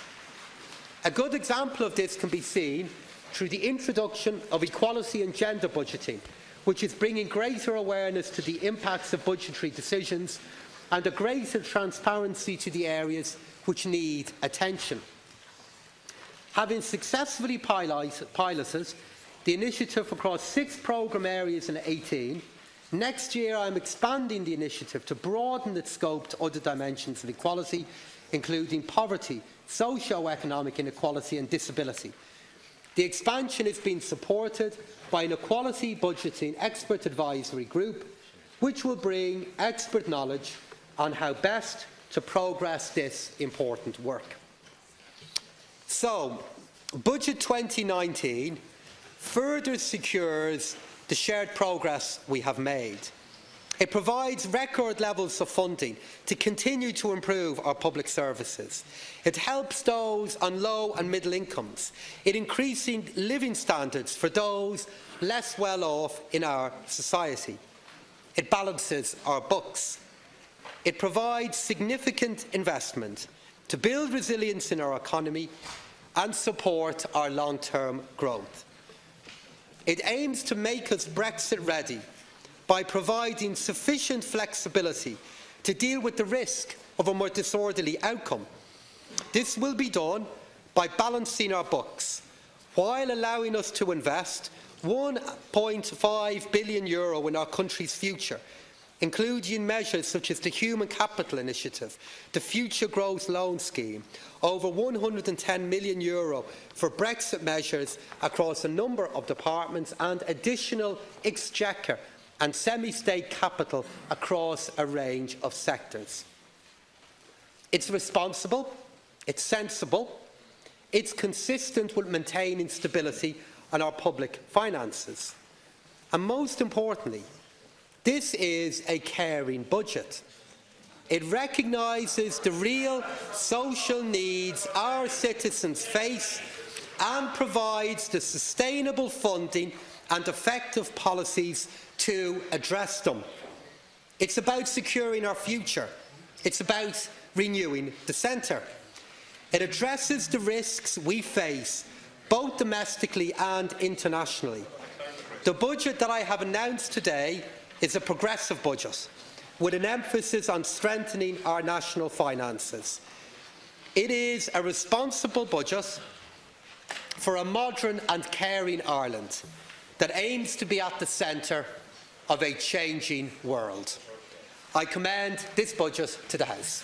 S2: A good example of this can be seen through the introduction of equality and gender budgeting, which is bringing greater awareness to the impacts of budgetary decisions and a greater transparency to the areas which need attention. Having successfully piloted the initiative across 6 programme areas in 2018, next year I am expanding the initiative to broaden its scope to other dimensions of equality, including poverty, socio-economic inequality and disability. The expansion is being supported by an equality budgeting expert advisory group, which will bring expert knowledge on how best to progress this important work. So, Budget 2019 further secures the shared progress we have made. It provides record levels of funding to continue to improve our public services. It helps those on low and middle incomes. It increases living standards for those less well off in our society. It balances our books. It provides significant investment to build resilience in our economy and support our long-term growth. It aims to make us Brexit ready by providing sufficient flexibility to deal with the risk of a more disorderly outcome. This will be done by balancing our books, while allowing us to invest €1.5 billion in our country's future, including measures such as the Human Capital Initiative, the Future Growth Loan Scheme, over €110 million for Brexit measures across a number of departments, and additional exchequer and semi-state capital across a range of sectors. It's responsible, it's sensible, it's consistent with maintaining stability in our public finances. And most importantly, this is a caring budget. It recognises the real social needs our citizens face and provides the sustainable funding and effective policies to address them. It's about securing our future. It's about renewing the centre. It addresses the risks we face, both domestically and internationally. The budget that I have announced today is a progressive budget, with an emphasis on strengthening our national finances. It is a responsible budget for a modern and caring Ireland that aims to be at the centre of a changing world. I commend this budget to the House.